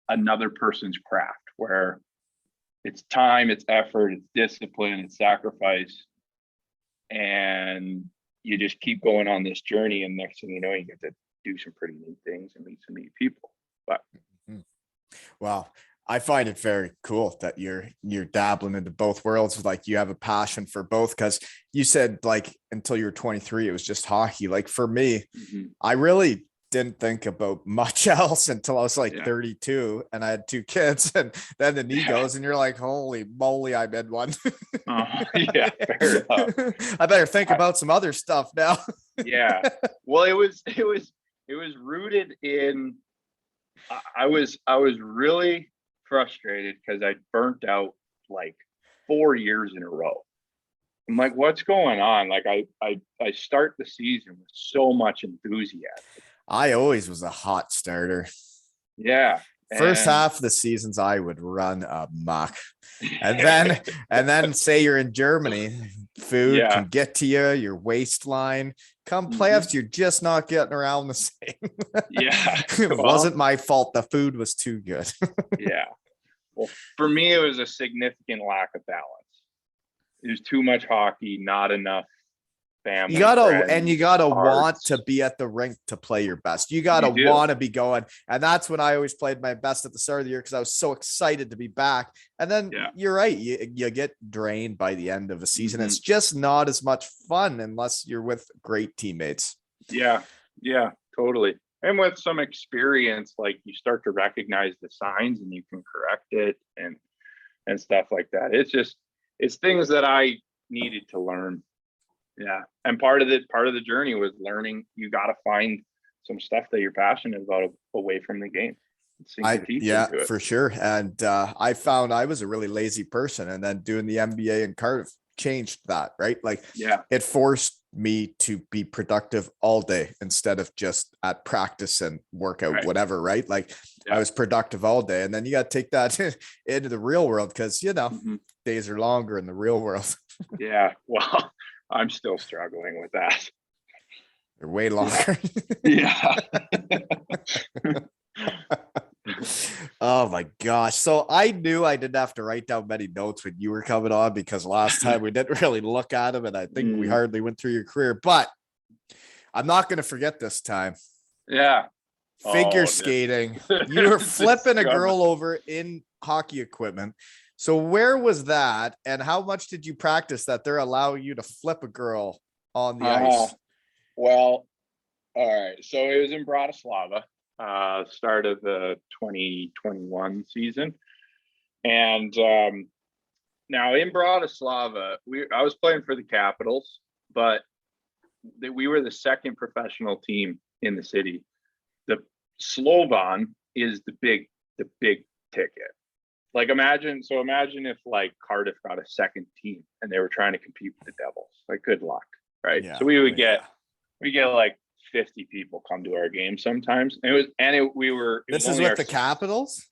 another person's craft, where it's time, it's effort, it's discipline, it's sacrifice, and you just keep going on this journey, and next thing you know, you get to do some pretty neat things and meet some neat people. But wow, I find it very cool that you're dabbling into both worlds. Like you have a passion for both, because you said like until you were 23, it was just hockey. Like for me, Mhm. I really didn't think about much else until I was like Yeah. 32 and I had two kids, and then the knee goes and you're like, holy moly, I'm in one. Yeah, fair enough. I better think about some other stuff now. Yeah. Well, it was rooted in, I was really frustrated because I burnt out like 4 years in a row. I'm like, what's going on? Like I start the season with so much enthusiasm. I always was a hot starter. Yeah. First And half of the seasons, I would run a muck. And then say you're in Germany, food yeah. can get to you, your waistline. Come Mhm. playoffs, you're just not getting around the same. Yeah. It Well, wasn't my fault. The food was too good. yeah. Well, for me, it was a significant lack of balance. It was too much hockey, not enough You family, gotta and you friends, gotta want to arts. be at the rink to play your best. You You gotta do. want to be going, and that's when I always played my best at the start of the year because I was so excited to be back. And then Yeah. you're right, you get drained by the end of the season. Mhm. It's just not as much fun unless you're with great teammates. Yeah. Yeah. Totally. And with some experience, like you start to recognize the signs and you can correct it and stuff like that. It's things that I needed to learn. Yeah. And part of the journey was learning you got to find some stuff that you're passionate about away from the game. Sink your teeth Yeah, into it. for sure. And I found I was a really lazy person, and then doing the MBA in Cardiff changed that, right? Like Yeah. it forced me to be productive all day instead of just at practice and workout, Right. whatever, right? Like I Yeah. was productive all day. And then you got to take that into the real world because, Mhm. days are longer in the real world. Yeah. Well, I'm still struggling with that. They're way Yeah. longer. Yeah. Oh my gosh. So I knew I didn't have to write down many notes when you were coming on because last time we didn't really look at them, and I think we Mm, hardly went through your career, but I'm not going to forget this time. yeah. Figure Oh, skating. You were it's flipping a coming. girl over in hockey equipment. So where was that, and how much did you practice that they're allowing you to flip a girl on the ice? Well, all right. So it was in Bratislava, start of the 2021 season. And now in Bratislava, I was playing for the Capitals, but we were the second professional team in the city. The Slovan is the big ticket. Like imagine if like Cardiff got a second team and they were trying to compete with the Devils. Like good luck, right? Yeah. So we get like 50 people come to our game sometimes. And it was This is only with our the Capitals.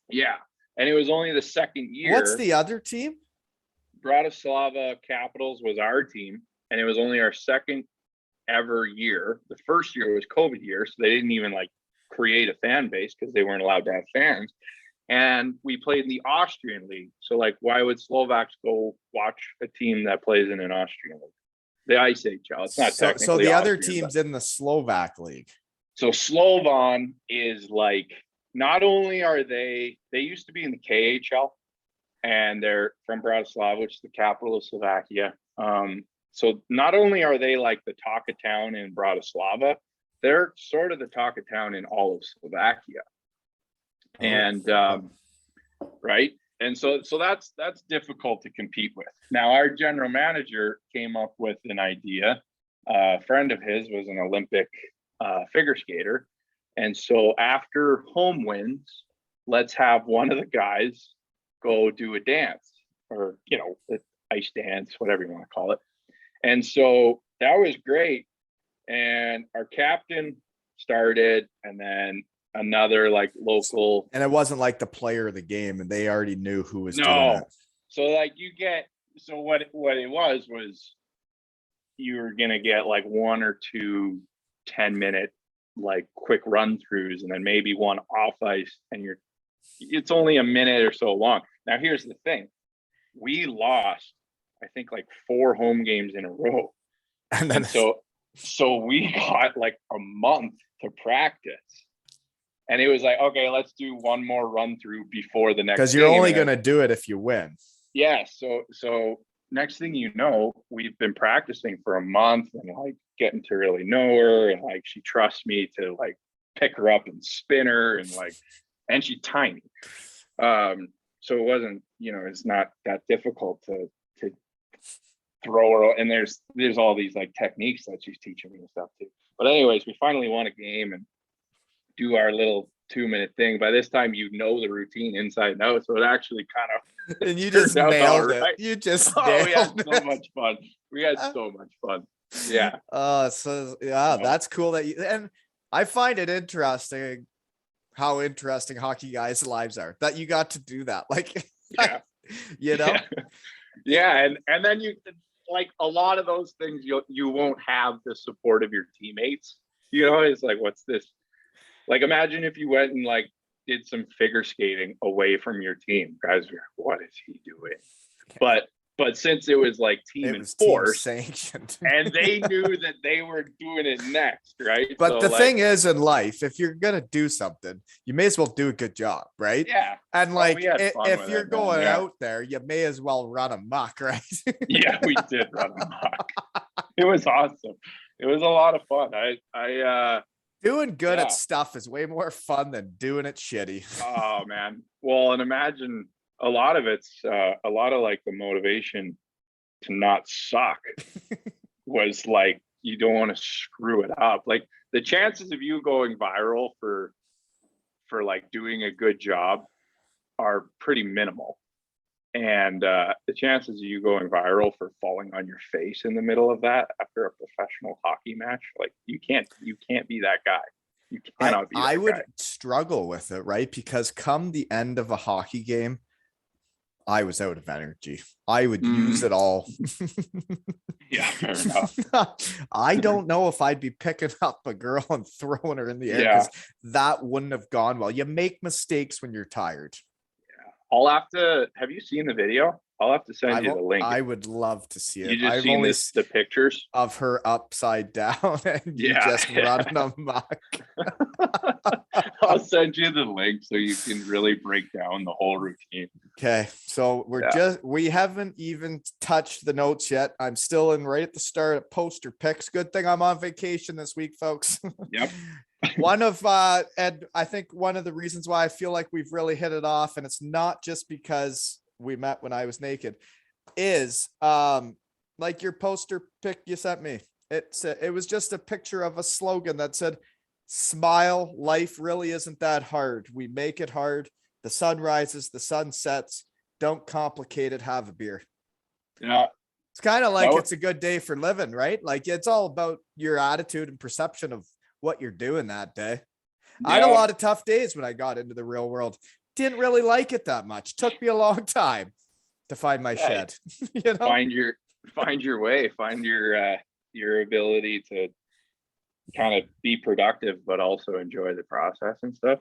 yeah. And it was only the second year. What's the other team? Bratislava Capitals was our team, and it was only our second ever year. The first year was COVID year, so they didn't even like create a fan base because they weren't allowed to have fans. And we played in the Austrian league. So like, why would Slovaks go watch a team that plays in an Austrian league? The ICHL. It's not So technically the other Austrian, team's in the Slovak league. so Slovan is like, not only are they used to be in the KHL, and they're from Bratislava, which is the capital of Slovakia. So not only are they like the talk of town in Bratislava, they're sort of the talk of town in all of Slovakia. And right. And so that's difficult to compete with. Now our general manager came up with an idea. A friend of his was an Olympic figure skater. And so after home wins, let's have one of the guys go do a dance, or the ice dance, whatever you want to call it. And so that was great. And our captain started, and then another like local. And it wasn't like the player of the game, and they already knew who was doing No. it. So like what it was you were gonna get like one or two 10-minute like quick run throughs, and then maybe one off ice, and it's only a minute or so long. Now here's the thing. We lost, I think, like 4 home games in a row. And then so we got like a month to practice. And it was like, okay, let's do one more run through before the next. Because you're only game. going to do it if you win. Yeah. So next thing you know, we've been practicing for a month and like getting to really know her, and like she trusts me to like pick her up and spin her, and like, and she's tiny. So it wasn't, it's not that difficult to throw her. And there's all these like techniques that she's teaching me and stuff too. But anyways, we finally won a game and do our little 2-minute thing. By this time, the routine inside and out. So it actually kind of and you just nailed it. Right. You just we had so much fun. We had so much fun. Yeah. That's cool that you, and I find it interesting how interesting hockey guys' lives are that you got to do that. Like, yeah. Yeah. And then you like a lot of those things you won't have the support of your teammates. It's like, what's this? Like, imagine if you went and like did some figure skating away from your team. Guys, what is he doing? But since it was like team enforced, sanctioned, and they knew that they were doing it next, right? But so the like, thing is, in life, if you're gonna do something, you may as well do a good job, right? Yeah. And like, if you're going out there, you may as well run amok, right? Yeah, we did run amok. It was awesome. It was a lot of fun. I doing good at stuff is way more fun than doing it shitty. Oh man. Well, and imagine a lot of it's a lot of like the motivation to not suck was like, you don't want to screw it up. Like the chances of you going viral for like doing a good job are pretty minimal. And the chances of you going viral for falling on your face in the middle of that after a professional hockey match, like you can't be that guy. You cannot be that I would guy. struggle with it, right? Because come the end of a hockey game, I was out of energy. I would use it all. Yeah, fair enough. I don't know if I'd be picking up a girl and throwing her in the air, because that wouldn't have gone well. You make mistakes when you're tired. I'll have to. Have you seen the video? I'll have to send you the link. I would love to see it. You just seen the pictures of her upside down and you just running amok. I'll send you the link so you can really break down the whole routine. Okay, so we haven't even touched the notes yet. I'm still in right at the start of poster picks. Good thing I'm on vacation this week, folks. Yep. And I think one of the reasons why I feel like we've really hit it off, and it's not just because we met when I was naked, is like your poster pic you sent me. It was just a picture of a slogan that said, "Smile, life really isn't that hard. We make it hard. The sun rises, the sun sets. Don't complicate it, have a beer." Yeah. It's kind of like it's a good day for living, right? Like it's all about your attitude and perception of what you're doing that day. Yeah. I had a lot of tough days when I got into the real world. Didn't really like it that much. Took me a long time to find my shed. Find your way, find your ability to kind of be productive, but also enjoy the process and stuff.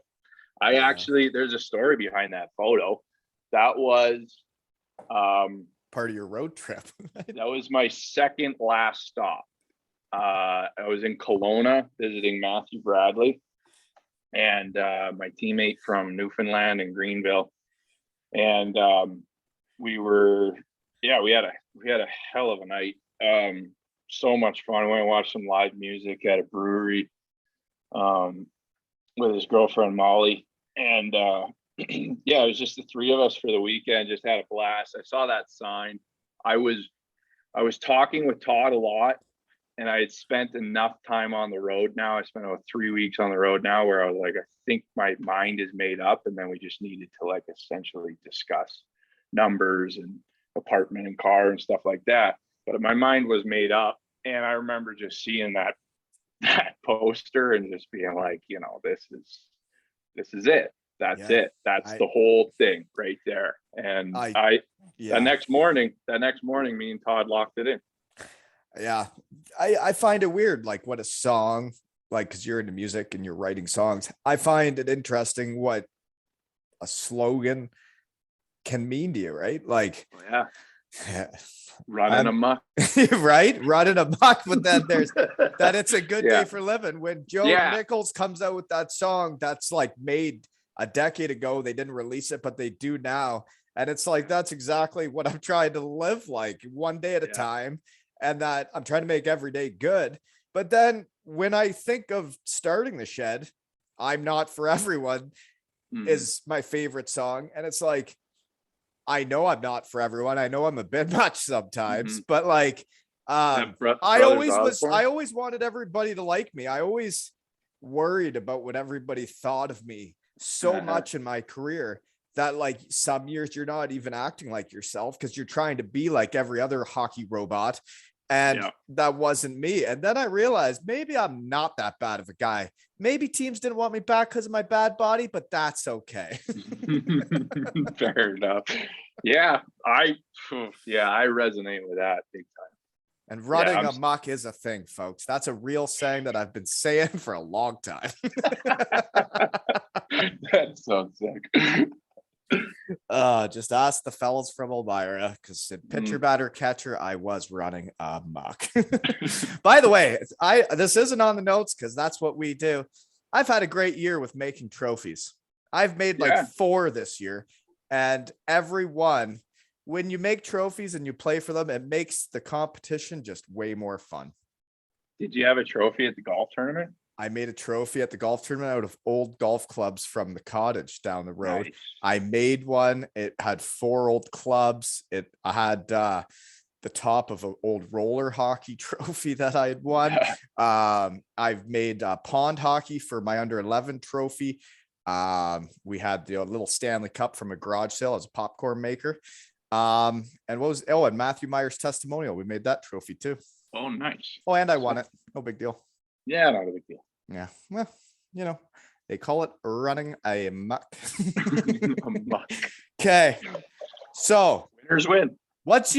Actually, there's a story behind that photo. That was part of your road trip. That was my second last stop. I was in Kelowna visiting Matthew Bradley and my teammate from Newfoundland and Greenville, and we had a hell of a night. So much fun. We went and watched some live music at a brewery with his girlfriend Molly, and it was just the three of us for the weekend. Just had a blast. I saw that sign. I was talking with Todd a lot, and I had spent enough time on the road now. I spent about 3 weeks on the road now, where I was like, I think my mind is made up, and then we just needed to like essentially discuss numbers and apartment and car and stuff like that. But my mind was made up, and I remember just seeing that poster and just being like, this is it. That's it. That's the whole thing right there. And the next morning, me and Todd locked it in. Yeah. I find it weird, like what a song, like, cause you're into music and you're writing songs. I find it interesting what a slogan can mean to you, right? Like, Running amok. Right? Running amok, but then there's that it's a good Yeah. day for living. When Joe Yeah. Nichols comes out with that song that's like made a decade ago, they didn't release it, but they do now. And it's like, that's exactly what I'm trying to live like, one day at a Yeah. time. And that I'm trying to make every day good. But then when I think of starting the shed, I'm Not For Everyone Mhm. is my favorite song. And it's like, I know I'm not for everyone. I know I'm a bit much sometimes, but like, I always wanted everybody to like me. I always worried about what everybody thought of me so much in my career that like some years you're not even acting like yourself because you're trying to be like every other hockey robot. And that wasn't me. And then I realized maybe I'm not that bad of a guy. Maybe teams didn't want me back because of my bad body, but that's okay. Fair enough. Yeah, I resonate with that big time. And running amok is a thing, folks. That's a real saying that I've been saying for a long time. That's so sick. Just ask the fellas from Elmira, because in pitcher, batter, catcher, I was running amok. By the way, this isn't on the notes because that's what we do. I've had a great year with making trophies. I've made like 4 this year, and every one, when you make trophies and you play for them, it makes the competition just way more fun. Did you have a trophy at the golf tournament? I made a trophy at the golf tournament out of old golf clubs from the cottage down the road. Nice. I made one. It had 4 old clubs. I had the top of an old roller hockey trophy that I had won. I've made pond hockey for my under 11 trophy. We had the little Stanley Cup from a garage sale as a popcorn maker. And and Matthew Meyer's testimonial. We made that trophy too. Oh, nice. Oh, and I won it. No big deal. Yeah, not a big deal. Yeah. Well, they call it running a muck. Okay. So winners win. What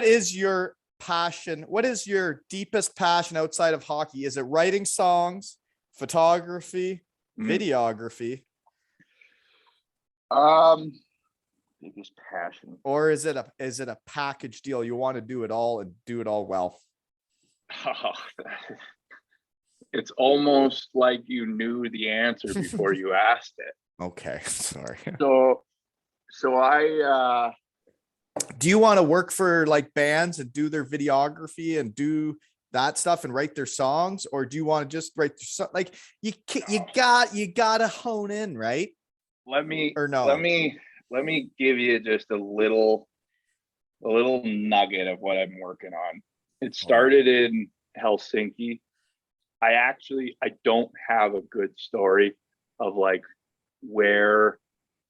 is your passion? What is your deepest passion outside of hockey? Is it writing songs, photography, videography? Biggest passion. Or is it a package deal? You want to do it all and do it all well? It's almost like you knew the answer before you asked it. Okay, sorry. So I do you want to work for like bands and do their videography and do that stuff and write their songs, or do you want to just write like you gotta hone in, right? Let me give you just a little nugget of what I'm working on. It started in Helsinki. I don't have a good story of like where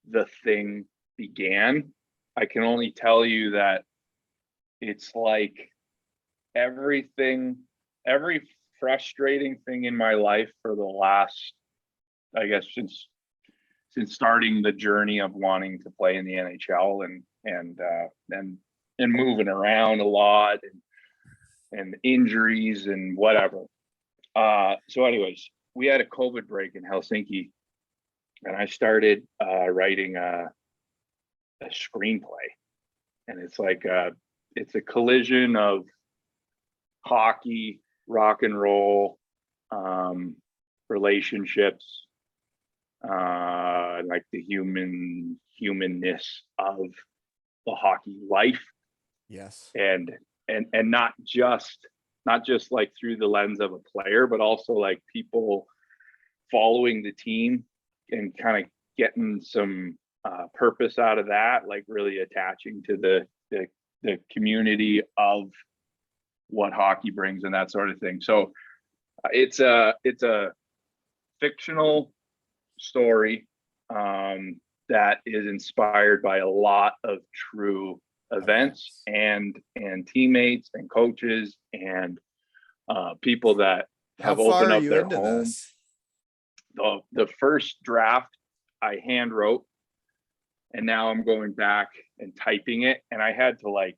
the thing began. I can only tell you that it's like every frustrating thing in my life for the last, I guess, since starting the journey of wanting to play in the NHL and moving around a lot and injuries and whatever. So anyways, we had a COVID break in Helsinki, and I started writing a screenplay, and it's like it's a collision of hockey, rock and roll, relationships, like the humanness of the hockey life. Yes. And not just like through the lens of a player, but also like people following the team and kind of getting some purpose out of that, like really attaching to the community of what hockey brings and that sort of thing. So it's a fictional story that is inspired by a lot of true events and teammates and coaches and people that have opened up their home. The first draft I hand wrote, and now I'm going back and typing it, and I had to like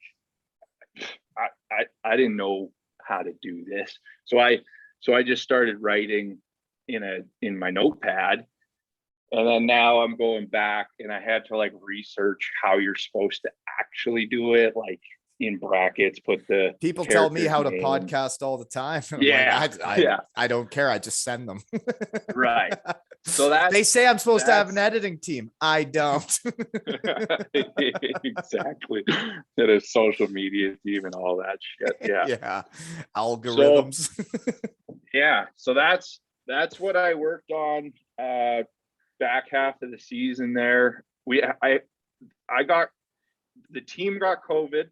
I didn't know how to do this, so I just started writing in my notepad, And then now I'm going back and I had to like research how you're supposed to actually do it. Like in brackets, put the People tell me how to name. podcast all the time. I'm Yeah. like, I don't care. I just send them. Right. So they say I'm supposed to have an editing team. I don't. Exactly. That is social media team and all that shit. Yeah. Yeah. Algorithms. Yeah. So that's what I worked on back half of the season there. I got the team got COVID.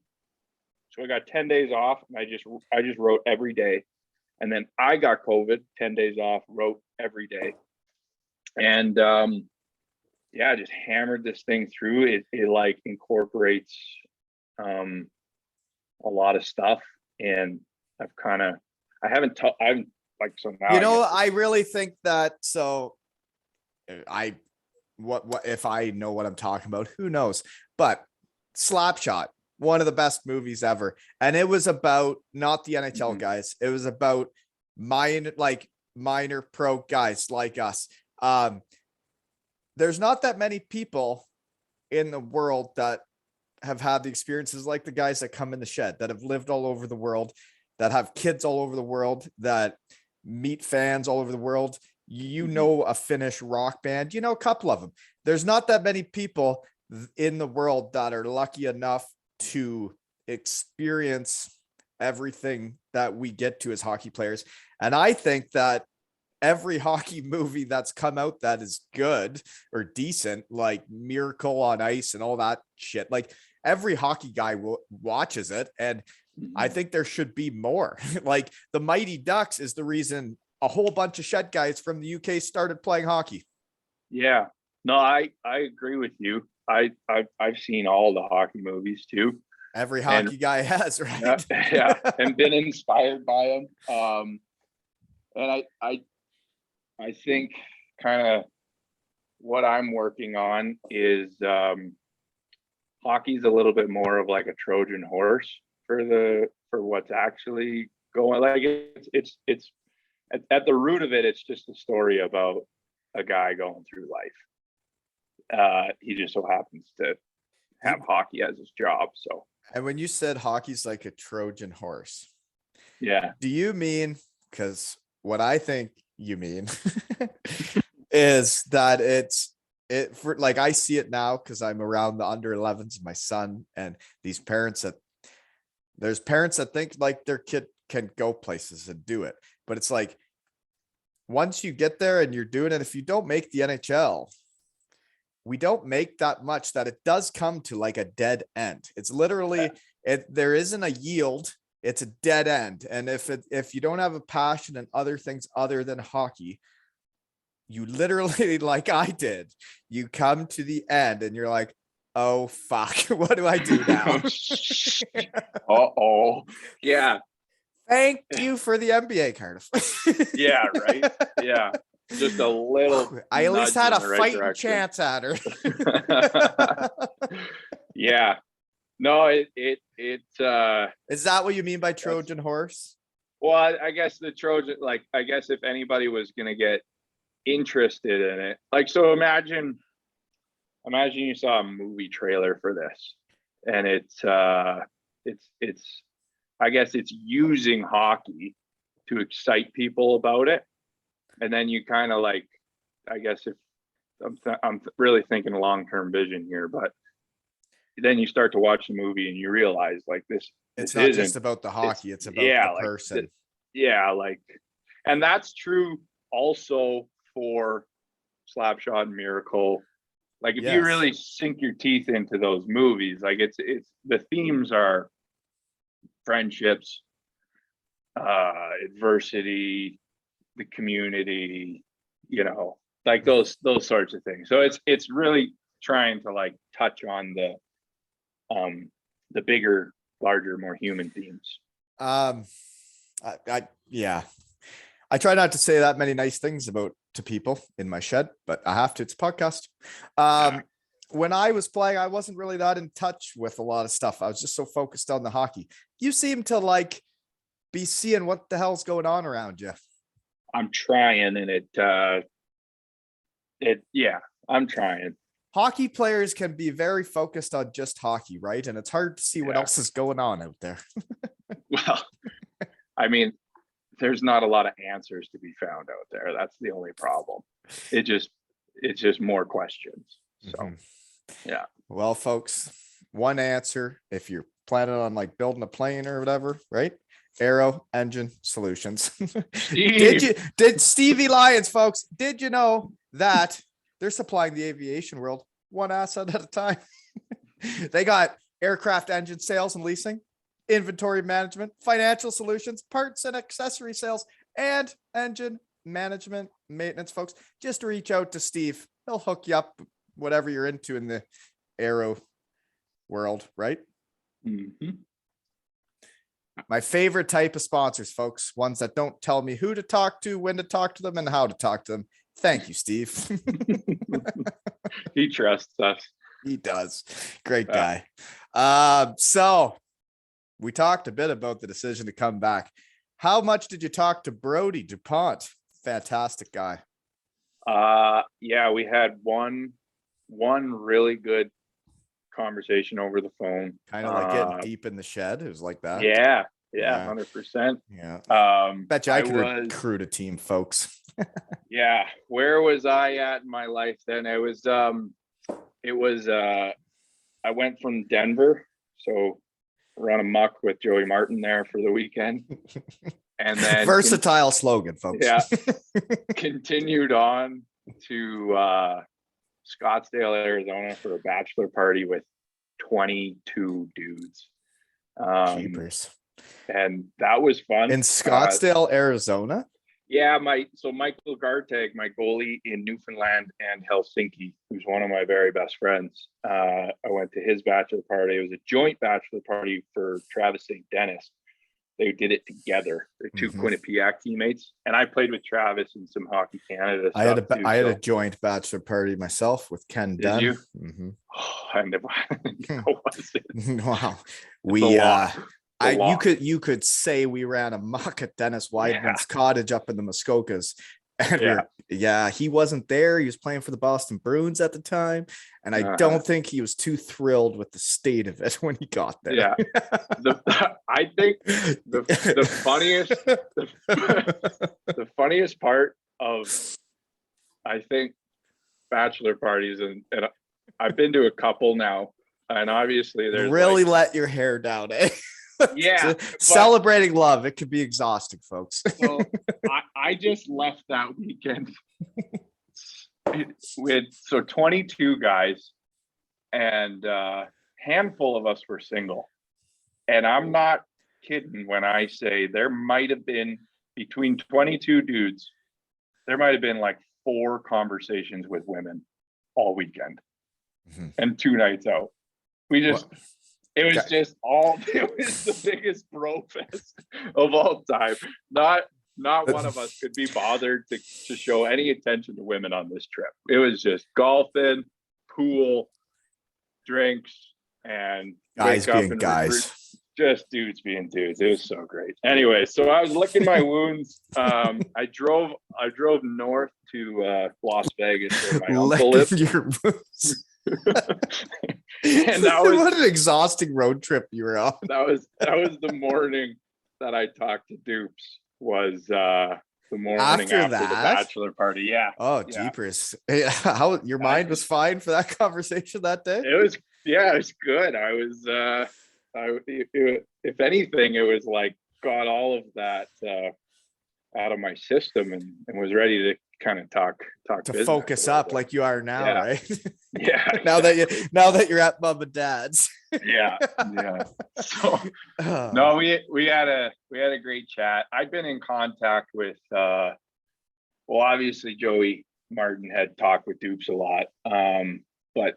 So I got 10 days off and I just wrote every day. And then I got COVID, 10 days off, wrote every day. And yeah, just hammered this thing through. It like incorporates a lot of stuff. And I'm like, so now I really think that, so what if I know what I'm talking about, who knows, but Slapshot, one of the best movies ever. And it was about not the NHL guys. It was about minor pro guys like us. There's not that many people in the world that have had the experiences like the guys that come in the shed, that have lived all over the world, that have kids all over the world, that meet fans all over the world. A Finnish rock band, a couple of them. There's not that many people in the world that are lucky enough to experience everything that we get to as hockey players. And I think that every hockey movie that's come out that is good or decent, like Miracle on Ice and all that shit, like every hockey guy watches it. And I think there should be more. Like the Mighty Ducks is the reason a whole bunch of shed guys from the UK started playing hockey. Yeah, no, I agree with you. I've seen all the hockey movies too. Every hockey guy has, right? Yeah, and been inspired by them. And I think kind of what I'm working on is hockey's a little bit more of like a Trojan horse for what's actually going. Like it's at the root of it, it's just a story about a guy going through life. He just so happens to have hockey as his job. So, and when you said hockey's like a Trojan horse, yeah, do you mean, because what I think you mean is that for like, I see it now because I'm around the under 11s, my son, and there's parents that think like their kid can go places and do it. But it's like, once you get there and you're doing it, if you don't make the NHL, we don't make that much, that it does come to like a dead end. It's literally, there isn't a yield. It's a dead end. And if you don't have a passion and other things other than hockey, you literally, like I did, you come to the end and you're like, oh fuck, what do I do now? Uh-oh. Yeah. Thank you for the NBA, Cardiff. Yeah, right. Yeah. Just a little. I at least had a fighting chance at her. Yeah. No, it is that what you mean by Trojan horse? Well, I guess the Trojan, like, I guess if anybody was gonna get interested in it, like, so imagine you saw a movie trailer for this, and it's I guess it's using hockey to excite people about it. And then you kind of like, I guess if I'm really thinking long-term vision here, but then you start to watch the movie and you realize like it's not just about the hockey, it's about the person. And that's true also for Slapshot and Miracle. Like if you really sink your teeth into those movies, like it's the themes are friendships, adversity, the community, like those sorts of things. So it's really trying to like touch on the bigger, larger, more human themes. I try not to say that many nice things to people in my shed, but I have to. It's a podcast. When I was playing, I wasn't really that in touch with a lot of stuff. I was just so focused on the hockey. You seem to like be seeing what the hell's going on around you. I'm trying, and I'm trying. Hockey players can be very focused on just hockey, right? And it's hard to see what else is going on out there. Well, I mean, there's not a lot of answers to be found out there. That's the only problem. It's just more questions. So, yeah. Well, folks, one answer, if you're planning on like building a plane or whatever, right? Aero Engine Solutions. Did Stevie Lyons, folks, did you know that they're supplying the aviation world one asset at a time? They got aircraft engine sales and leasing, inventory management, financial solutions, parts and accessory sales, and engine management maintenance, folks. Just reach out to Steve. He'll hook you up whatever you're into in the aero world, right? Mm-hmm. My favorite type of sponsors, folks, ones that don't tell me who to talk to, when to talk to them, and how to talk to them. Thank you, Steve. He trusts us. He does. Great guy. So we talked a bit about the decision to come back. How much did you talk to Brodie DuPont? Fantastic guy. Yeah, we had one really good conversation over the phone. Kind of like getting deep in the shed. It was like that. Yeah, 100%. Yeah. Bet you I could recruit a team, folks. Yeah. Where was I at in my life then? I went from Denver, so run a muck with Joey Martin there for the weekend. And then versatile slogan, folks. Yeah. Continued on to Scottsdale, Arizona for a bachelor party with 22 dudes. Jeepers. And that was fun. In Scottsdale, Arizona? Yeah, Michael Gartag, my goalie in Newfoundland and Helsinki, who's one of my very best friends. I went to his bachelor party. It was a joint bachelor party for Travis St. Dennis. They did it together. They're two Quinnipiac teammates, and I played with Travis in some Hockey Canada. I had a joint bachelor party myself with Ken Dunn. Did you? Mm-hmm. Oh, I never. How was it? Wow, you could say we ran a muck at Dennis Weidman's cottage up in the Muskokas. And he wasn't there. He was playing for the Boston Bruins at the time. And I don't think he was too thrilled with the state of it when he got there. Yeah. I think the funniest part of, I think, bachelor parties, and I've been to a couple now, and obviously there's really let your hair down, eh? Yeah. Celebrating love. It could be exhausting, folks. So I just left that weekend with 22 guys, and a handful of us were single. And I'm not kidding when I say there might have been, between 22 dudes, there might have been like 4 conversations with women all weekend and 2 nights out. It was the biggest bro fest of all time. Not one of us could be bothered to show any attention to women on this trip. It was just golfing, pool, drinks, and guys being guys. Just dudes being dudes. It was so great. Anyway, so I was licking my wounds. I drove north to Las Vegas where my uncle lives. Your wounds. And that was what an exhausting road trip you were on. That was the morning that I talked to Dupes. Was the morning after the bachelor party. Yeah. Oh, jeepers. How your mind was fine for that conversation that day? It was good. I was if anything, it was like got all of that out of my system and was ready to kind of talk to focus up like you are now, right? Yeah. now that you're at mom and dad's. Yeah. So no, we had a great chat. I've been in contact with obviously Joey Martin had talked with Dupes a lot. But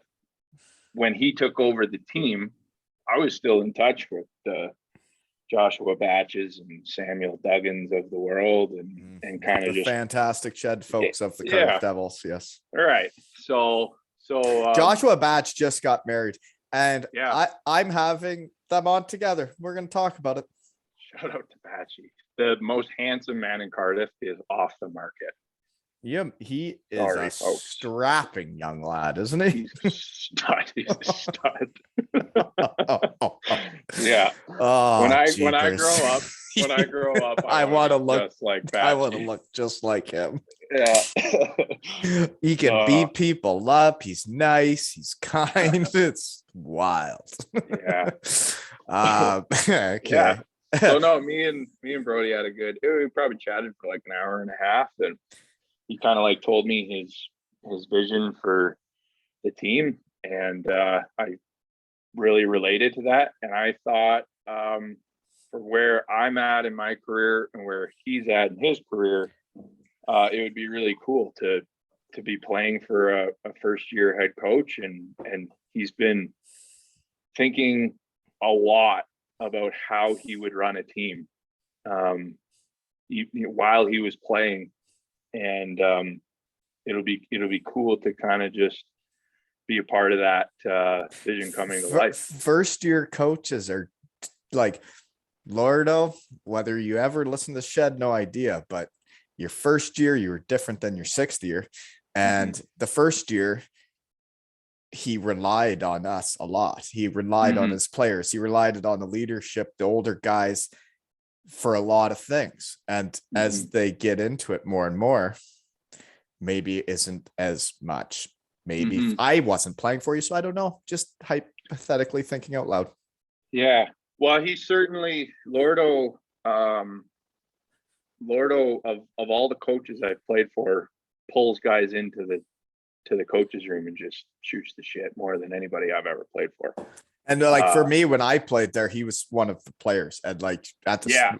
when he took over the team, I was still in touch with Joshua Batches and Samuel Duggins of the world and kind of just fantastic shed folks of the Cardiff Devils. Yes. All right. So Joshua Batch just got married, and I'm having them on together. We're going to talk about it. Shout out to Batchy. The most handsome man in Cardiff is off the market. Yeah, he is Sorry, a folks. strapping young lad, isn't he? He's a stud. He's a stud. Oh, Yeah. When I jeepers. grow up, I want to look just like I want to Batchy. look just like him. Yeah. He can beat people up. He's nice. He's kind. It's wild. Yeah. Okay. Yeah. So no, me and Brodie had a good. We probably chatted for like an hour and a half, and he kind of like told me his vision for the team, and I really related to that. And I thought, for where I'm at in my career and where he's at in his career, it would be really cool to be playing for a first year head coach, and he's been thinking a lot about how he would run a team while he was playing, and it'll be cool to kind of just be a part of that vision coming to life. First year coaches are like, Lordo, whether you ever listen to Shed, no idea, but your first year you were different than your sixth year, and the first year he relied on us a lot. He relied on his players. He relied on the leadership, the older guys, for a lot of things. And as they get into it more and more, maybe it isn't as much. Maybe I wasn't playing for you, so I don't know. Just hypothetically thinking out loud. Yeah. Well, he certainly, Lordo of all the coaches I've played for, pulls guys into the coaches room and just shoots the shit more than anybody I've ever played for. And like for me, when I played there, he was one of the players, and like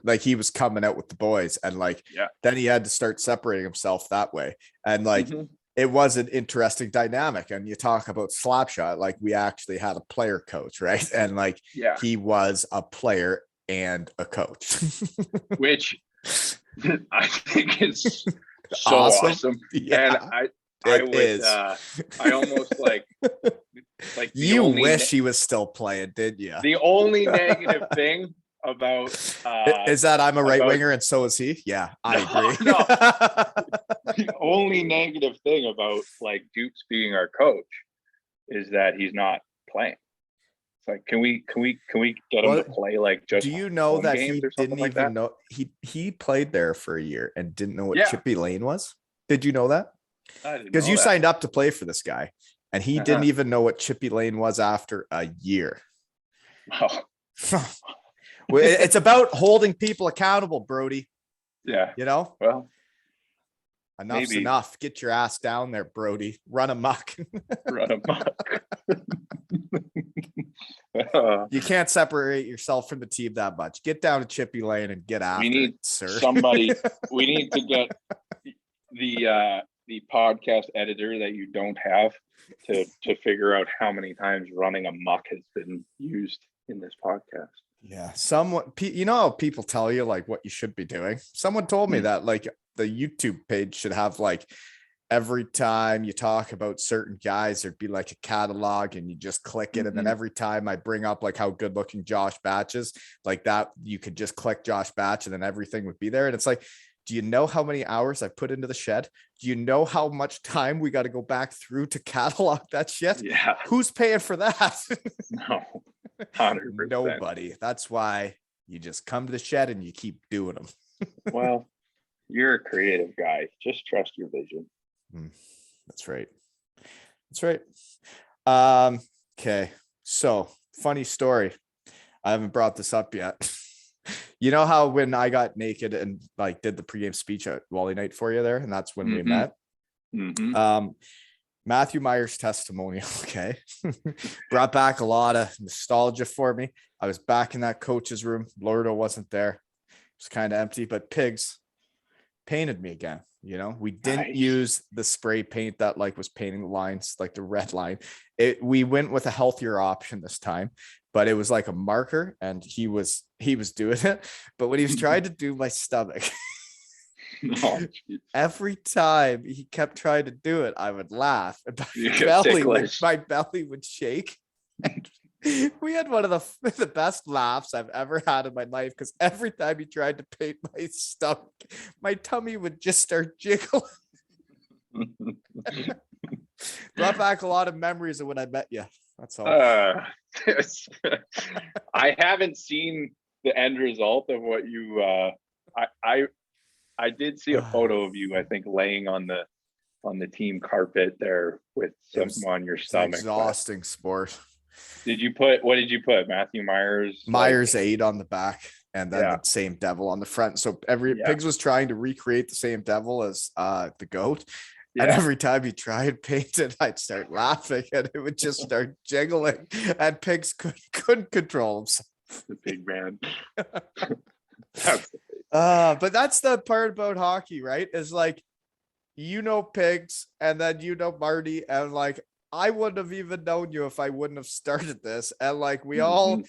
like he was coming out with the boys, and like then he had to start separating himself that way, and like it was an interesting dynamic. And you talk about Slapshot, like we actually had a player coach, right? And like he was a player and a coach, which I think is so awesome. Yeah. And I almost like you wish he was still playing, did you? The only negative thing about is that I'm a right winger and so is he. Yeah, I agree. No. The only negative thing about like Dukes being our coach is that he's not playing. It's like, can we get him to play like just? Do you know that he didn't even know he played there for a year and didn't know what Chippy Lane was? Did you know that? Because you signed up to play for this guy, and he didn't even know what Chippy Lane was after a year. Oh. It's about holding people accountable, Brodie. Yeah. You know? Well, enough's enough. Get your ass down there, Brodie. Run amok. Run amok. You can't separate yourself from the team that much. Get down to Chippy Lane and get after it, sir. Somebody. We need to get the podcast editor that you don't have to figure out how many times running amok has been used in this podcast. Yeah, you know how people tell you like what you should be doing. Someone told me that like the YouTube page should have like every time you talk about certain guys, there'd be like a catalog and you just click it. And then every time I bring up like how good looking Josh Batch is, like that, you could just click Josh Batch and then everything would be there. And it's like, do you know how many hours I put into the Shed? Do you know how much time we got to go back through to catalog that shit? Yeah. Who's paying for that? No, 100%. Nobody. That's why you just come to the Shed and you keep doing them. Well, you're a creative guy. Just trust your vision. That's right. That's right. Okay. So funny story. I haven't brought this up yet. You know how when I got naked and like did the pregame speech at Wally Night for you there, and that's when we met. Matthew Meyer's testimonial, okay, brought back a lot of nostalgia for me. I was back in that coach's room. Lordo wasn't there. It was kind of empty, but Pigs painted me again. You know, we didn't use the spray paint that like was painting the lines, like the red line. We went with a healthier option this time, but it was like a marker, and he was doing it. But when he was trying to do my stomach, every time he kept trying to do it, I would laugh, and my belly would shake. And we had one of the best laughs I've ever had in my life, because every time he tried to paint my stomach, my tummy would just start jiggling. Brought back a lot of memories of when I met you. That's all. I haven't seen the end result of what you. I did see a photo of you. I think laying on the team carpet there with something on your stomach. Exhausting sport. What did you put? Matthew Myers? Myers 8 on the back, and then the same devil on the front. So Pigs was trying to recreate the same devil as the goat. Yeah. And every time he tried paint it, I'd start laughing and it would just start jiggling. And Pigs couldn't control himself. The big man. But that's the part about hockey, right? Is like, Pigs, and then Brodie, and like I wouldn't have even known you if I wouldn't have started this. And like we all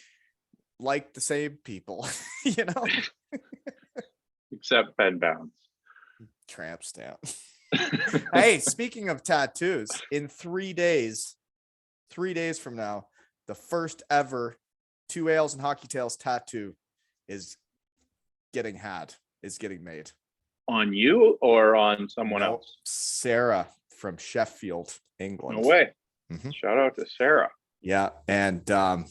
like the same people, Except Ben Bounds. Tramp stamp. Hey, speaking of tattoos, in 3 days from now, the first ever 2 Ales and Hockey Tales tattoo is getting made. On you or on someone else? Sarah from Sheffield, England. No way. Mm-hmm. Shout out to Sarah. Yeah. And I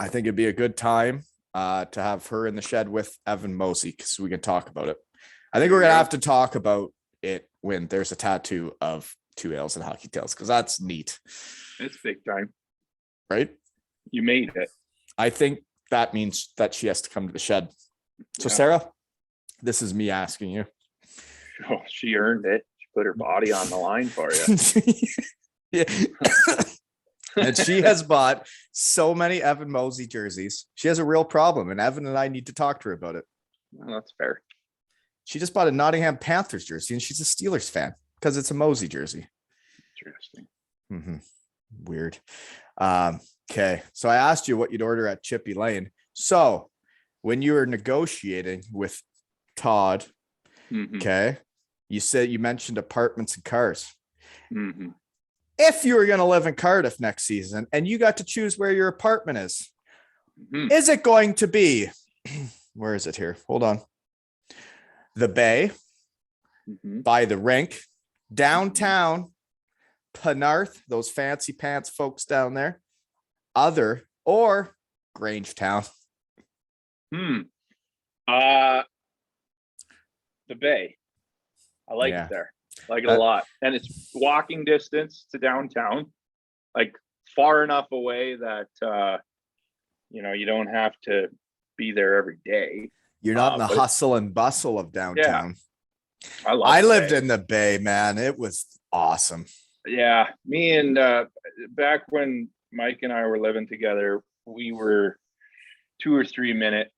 think it'd be a good time to have her in the shed with Evan Mosey, because we can talk about it. I think we're going to have to talk about it when there's a tattoo of 2 Ales and Hockey Tales, because that's neat. It's big time. Right? You made it. I think that means that she has to come to the shed. So Sarah, this is me asking you. Oh, she earned it. She put her body on the line for you. Yeah. And she has bought so many Evan Mosey jerseys. She has a real problem, and Evan and I need to talk to her about it. Well, that's fair. She just bought a Nottingham Panthers jersey, and she's a Steelers fan because it's a Mosey jersey. Interesting. Mm-hmm. Weird. Okay. So I asked you what you'd order at Chippy Lane. So when you were negotiating with Todd, okay, you mentioned apartments and cars. Mm-hmm. If you were going to live in Cardiff next season and you got to choose where your apartment is it going to be, where is it here? Hold on. The Bay, by the rink, downtown, Penarth, those fancy pants folks down there, or Grangetown? The Bay. I like it there. Like it a lot. And it's walking distance to downtown, like far enough away that, you don't have to be there every day. You're not in the hustle and bustle of downtown. Yeah. I lived in the Bay, man. It was awesome. Yeah. Me and back when Mike and I were living together, we were 2 or 3 minute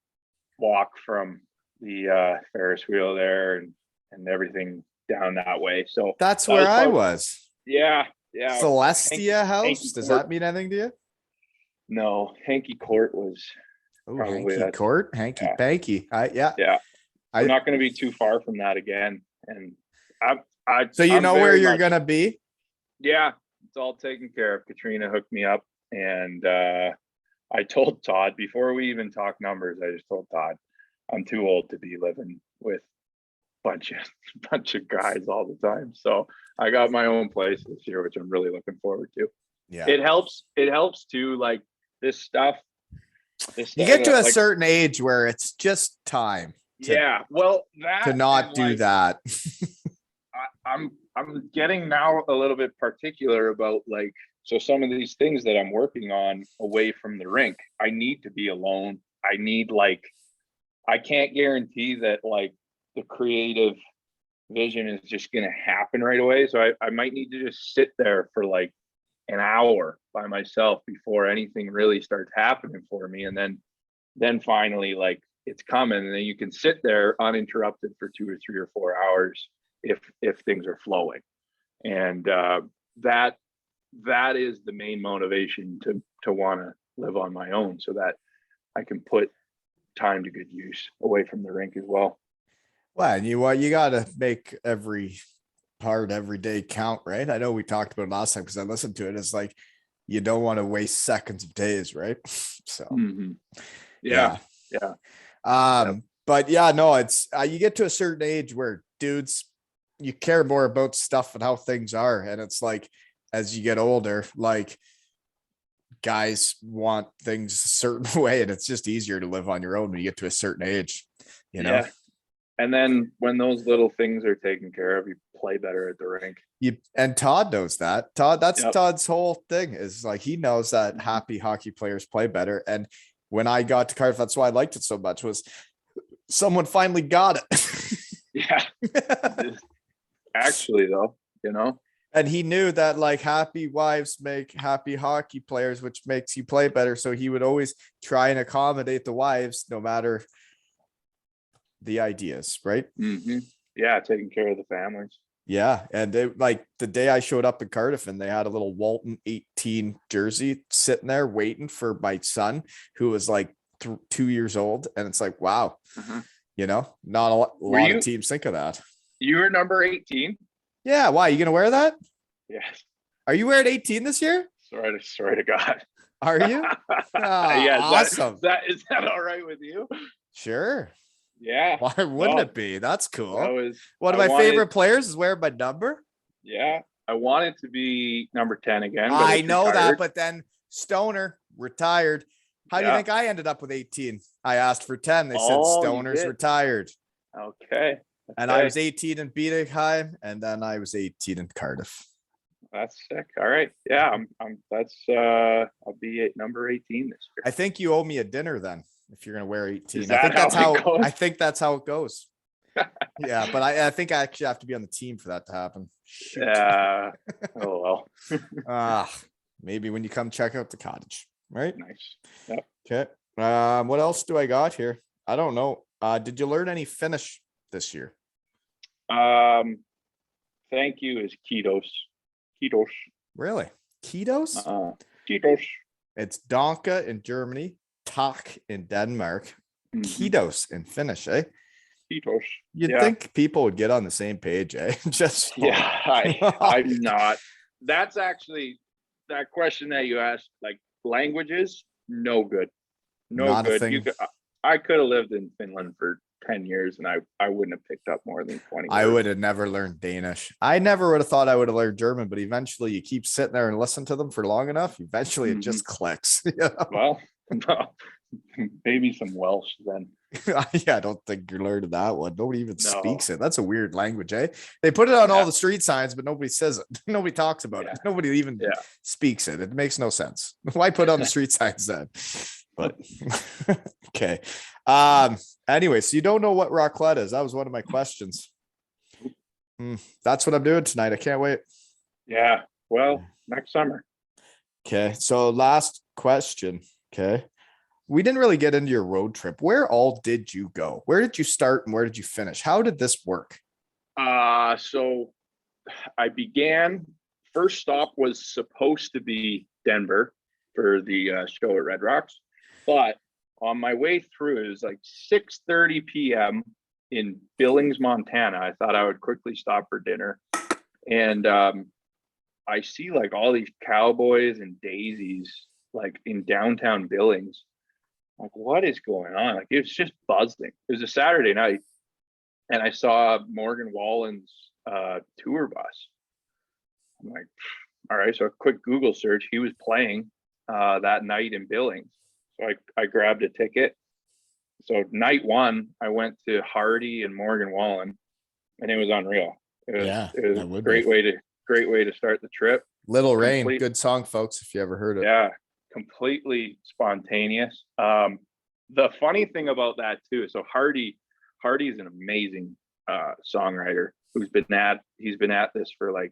walk from the Ferris wheel there and everything down that way. So that's where I was. Yeah. Celestia House. Does that mean anything to you? No, Hanky Court was. Oh, Hanky Court, Hanky Panky. Yeah. I'm not going to be too far from that again. And so I'm where you're going to be? Yeah, it's all taken care of. Katrina hooked me up, and I told Todd before we even talked numbers. I just told Todd, I'm too old to be living with bunch of guys all the time. So I got my own place this year, which I'm really looking forward to. Yeah, it helps too. Like this stuff. You get to a certain age where it's just time. To not do that. I'm getting now a little bit particular about so some of these things that I'm working on away from the rink, I need to be alone. I need I can't guarantee that the creative vision is just going to happen right away. So I might need to just sit there for an hour by myself before anything really starts happening for me. And then finally, it's coming, and then you can sit there uninterrupted for 2 or 3 or 4 hours if things are flowing. And that is the main motivation to want to live on my own, so that I can put time to good use away from the rink as well. Well, and you got to make every part every day count, right? I know we talked about it last time because I listened to it. It's you don't want to waste seconds of days, right? So yeah. But yeah, no, it's you get to a certain age where dudes, you care more about stuff and how things are. And it's like, as you get older, like guys want things a certain way, and it's just easier to live on your own when you get to a certain age, you know? Yeah. And then when those little things are taken care of, you play better at the rink. And Todd knows that. That's Yep. Todd's whole thing, is like, he knows that happy hockey players play better. And when I got to Cardiff, that's why I liked it so much, was someone finally got it. Yeah. Actually, though, And he knew that like happy wives make happy hockey players, which makes you play better. So he would always try and accommodate the wives, no matter the ideas, right? Mm-hmm. Yeah, taking care of the families. Yeah. And they, like, the day I showed up in Cardiff and they had a little Walton 18 jersey sitting there waiting for my son, who was like 2 years old. And it's like, wow, not a lot of teams think of that. You were number 18. Yeah. Why? You going to wear that? Yes. Are you wearing 18 this year? Swear to God. Are you? Yeah. Awesome. Is that all right with you? Sure. Yeah. Why wouldn't it be? That's cool. One of my favorite players is wearing my number. Yeah. I wanted to be number 10 again. I know that, but then Stoner retired. How do you think I ended up with 18? I asked for 10. They said Stoner's retired. Okay. And I was 18 in Bietigheim, and then I was 18 in Cardiff. That's sick. All right. Yeah. I'll be at number 18 this year. I think you owe me a dinner then, if you're going to wear 18. I think that's how it goes. Yeah. But I think I actually have to be on the team for that to happen. Yeah. Oh, well. Maybe when you come check out the cottage, right? Nice. Yep. Okay. What else do I got here? I don't know. Did you learn any Finnish this year? Thank you is Kiitos. Really? Kiitos? Kiitos. It's Donka in Germany, Tak in Denmark, Kiitos in Finnish, eh? Kiitos. You'd think people would get on the same page, eh? I'm not. That's actually that question that you asked, like languages, no good. Not good. I could have lived in Finland for 10 years and I wouldn't have picked up more than 20 I would have never learned Danish. I never would have thought I would have learned German, but eventually you keep sitting there and listen to them for long enough, eventually it just clicks. Well, maybe some Welsh then. Yeah, I don't think you're learning that one. Nobody even speaks it. That's a weird language, eh? They put it on all the street signs, but nobody says it. Nobody talks about it. Nobody even speaks it. It makes no sense. Why put on the street signs then? But okay. Anyway, so you don't know what raclette is. That was one of my questions. That's what I'm doing tonight. I can't wait. Yeah. Well, next summer. Okay. So last question. Okay. We didn't really get into your road trip. Where all did you go? Where did you start and where did you finish? How did this work? So I began, first stop was supposed to be Denver for the show at Red Rocks. But on my way through, it was like 6:30 p.m. in Billings, Montana. I thought I would quickly stop for dinner. And I see like all these cowboys and daisies like in downtown Billings. Like, what is going on? Like, it was just buzzing. It was a Saturday night. And I saw Morgan Wallen's tour bus. I'm like, all right. So a quick Google search. He was playing that night in Billings. So I grabbed a ticket. So night one, I went to Hardy and Morgan Wallen, and it was unreal. It was a great way to start the trip. Little Rain, good song, folks, if you ever heard it. Yeah, completely spontaneous. The funny thing about that too, so Hardy's an amazing songwriter he's been at this for like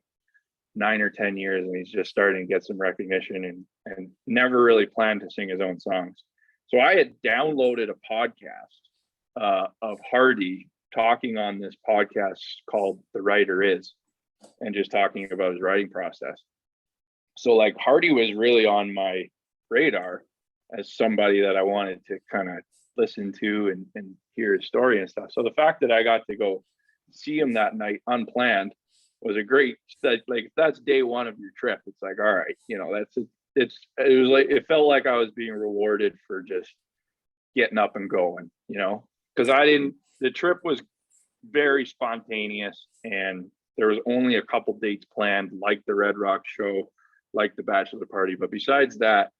9 or 10 years, and he's just starting to get some recognition and never really planned to sing his own songs. So I had downloaded a podcast of Hardy talking on this podcast called The Writer Is, and just talking about his writing process. So like Hardy was really on my radar as somebody that I wanted to kind of listen to and hear his story and stuff. So the fact that I got to go see him that night unplanned was a great, like, that's day one of your trip. It's like, all right, it was like, it felt like I was being rewarded for just getting up and going, because the trip was very spontaneous, and there was only a couple dates planned, like the Red Rock show, like the bachelor party. But besides that,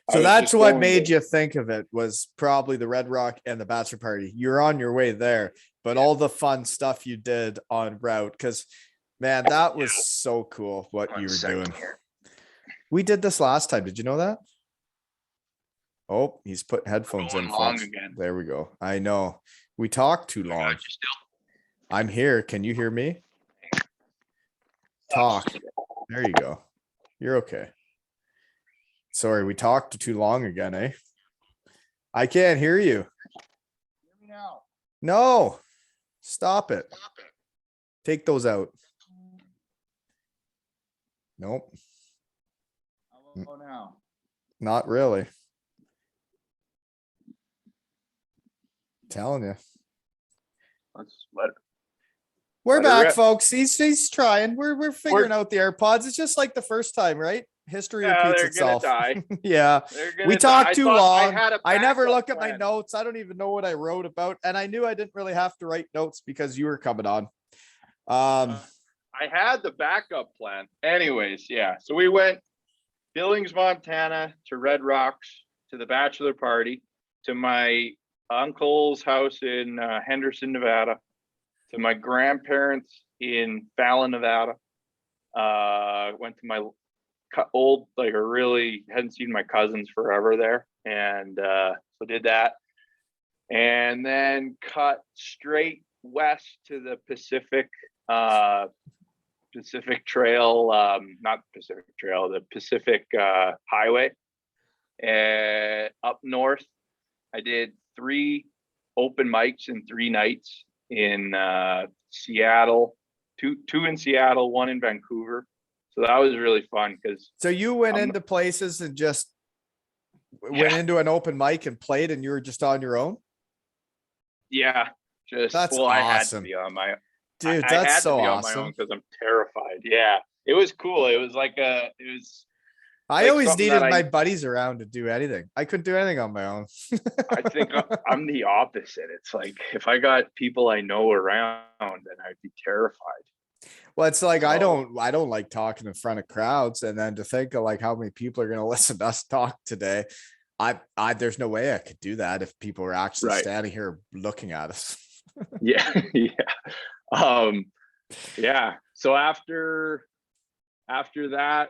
So that's what made you think of it, was probably the Red Rock and the bachelor party. You're on your way there, but all the fun stuff you did en route, because man, that was so cool what you were doing. We did this last time. Did you know that? Oh, he's put headphones in. Again. There we go. I know. We talked too long. I'm here. Can you hear me? Talk. There you go. You're okay. Sorry, we talked too long again, eh? I can't hear you. Hear me now. No. Stop it. Take those out. Nope. How about now? Not really. Telling you. Let's let it. We're back, folks. He's trying. We're figuring out the AirPods. It's just like the first time, right? History repeats itself. Yeah. We talked too long. I never look at my notes. I don't even know what I wrote about. And I knew I didn't really have to write notes because you were coming on. I had the backup plan. Anyways, yeah. So we went Billings, Montana to Red Rocks, to the bachelor party, to my uncle's house in Henderson, Nevada, to my grandparents in Fallon, Nevada. Went to my old, like, I really hadn't seen my cousins forever there, and so did that, and then cut straight west to the Pacific Trail, not Pacific Trail, the Pacific Highway, and up north. I did 3 open mics in 3 nights in Seattle, two in Seattle, 1 in Vancouver. So that was really fun because. So you went into places and just went into an open mic and played, and you were just on your own? Yeah, that's awesome. I had to be on my. Dude, I that's had so to be awesome. on my own because I'm terrified. Yeah, it was cool. It was like I always needed my buddies around to do anything. I couldn't do anything on my own. I think I'm the opposite. It's like if I got people I know around, then I'd be terrified. Well, it's like, I don't like talking in front of crowds. And then to think of like how many people are going to listen to us talk today. There's no way I could do that if people were actually standing here looking at us. Yeah. Yeah. So after that,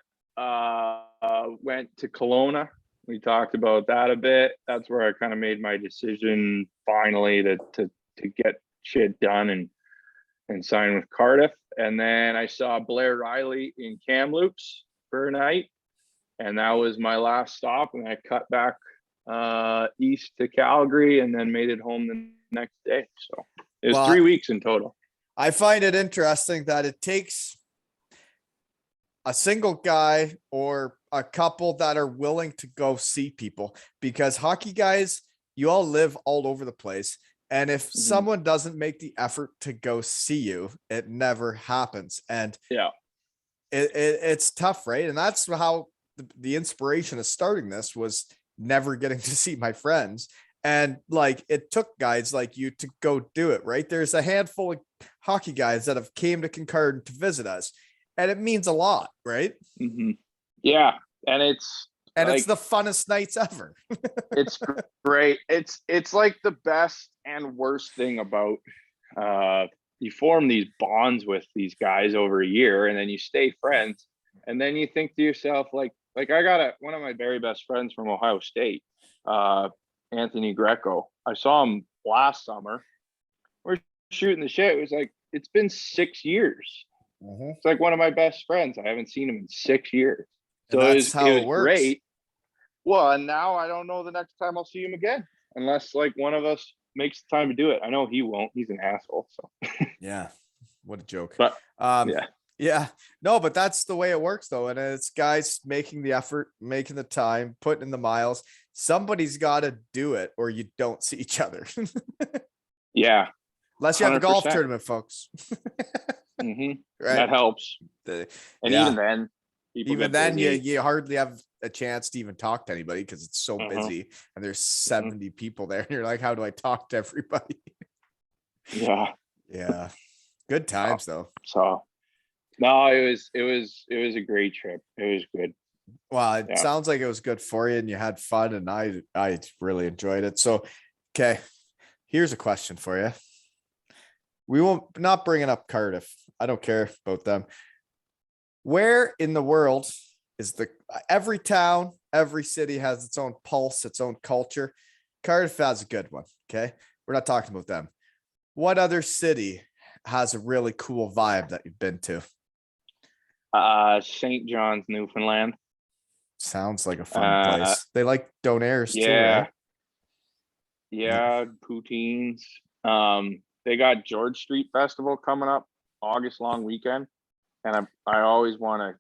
went to Kelowna. We talked about that a bit. That's where I kind of made my decision finally to get shit done and sign with Cardiff. And then I saw Blair Riley in Kamloops for a night, and that was my last stop. And I cut back east to Calgary and then made it home the next day. So it was 3 weeks in total. I find it interesting that it takes a single guy or a couple that are willing to go see people, because hockey guys, you all live all over the place. And if someone doesn't make the effort to go see you, it never happens. And yeah, it's tough, right? And that's how the inspiration of starting this was never getting to see my friends. And like, it took guys like you to go do it, right? There's a handful of hockey guys that have came to Concord to visit us, and it means a lot, right? Mm-hmm. Yeah. And it's the funnest nights ever. It's great. It's like the best and worst thing about you form these bonds with these guys over a year, and then you stay friends, and then you think to yourself, like I got one of my very best friends from Ohio State, Anthony Greco. I saw him last summer. We're shooting the shit. It was like, it's been 6 years. It's like one of my best friends. I haven't seen him in 6 years. So that's how it works. Great. Well, and now I don't know the next time I'll see him again, unless like one of us makes the time to do it. I know he won't. He's an asshole. So yeah, what a joke. But yeah. No, but that's the way it works though. And it's guys making the effort, making the time, putting in the miles. Somebody's got to do it, or you don't see each other. Yeah. Unless you have a golf tournament, folks. Right. That helps. Even then, you hardly have a chance to even talk to anybody because it's so busy, and there's 70 people there, and you're like, how do I talk to everybody? Yeah. Yeah. Good times though. So no, it was a great trip. It was good. Well, it Yeah. sounds like it was good for you and you had fun, and I really enjoyed it. So, okay, here's a question for you. We won't not bringing up Cardiff. I don't care about them. Where in the world is every town, every city has its own pulse, its own culture. Cardiff has a good one. Okay. We're not talking about them. What other city has a really cool vibe that you've been to? St. John's, Newfoundland. Sounds like a fun Uh, place. They like donairs too, yeah, right? yeah, poutines. They got George Street Festival coming up August long weekend, and I always want to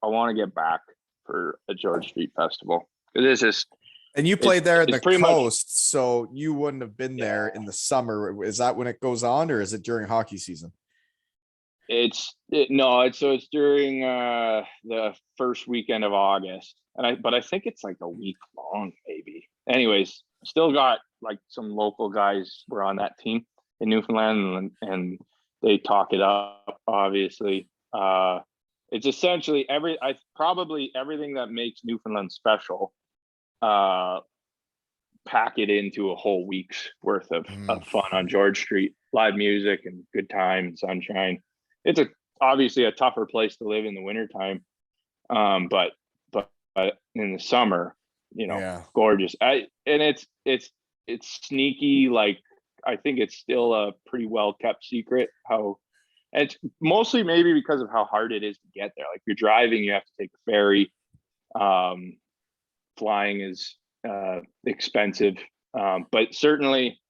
I want to get back for a George Street Festival. It is just And you played there in it's the pretty much coast, so you wouldn't have been there yeah. in the summer. Is that when it goes on, or is it during hockey season? It's during the first weekend of August, but I think it's like a week long maybe. Anyways, still got like some local guys were on that team in Newfoundland, and they talk it up obviously. It's essentially probably everything that makes Newfoundland special, pack it into a whole week's worth of fun on George Street. Live music and good time and sunshine. It's obviously a tougher place to live in the wintertime. But in the summer, Yeah. gorgeous. It's sneaky. Like, I think it's still a pretty well kept secret it's mostly maybe because of how hard it is to get there. Like, you're driving, you have to take a ferry. Flying is expensive. But certainly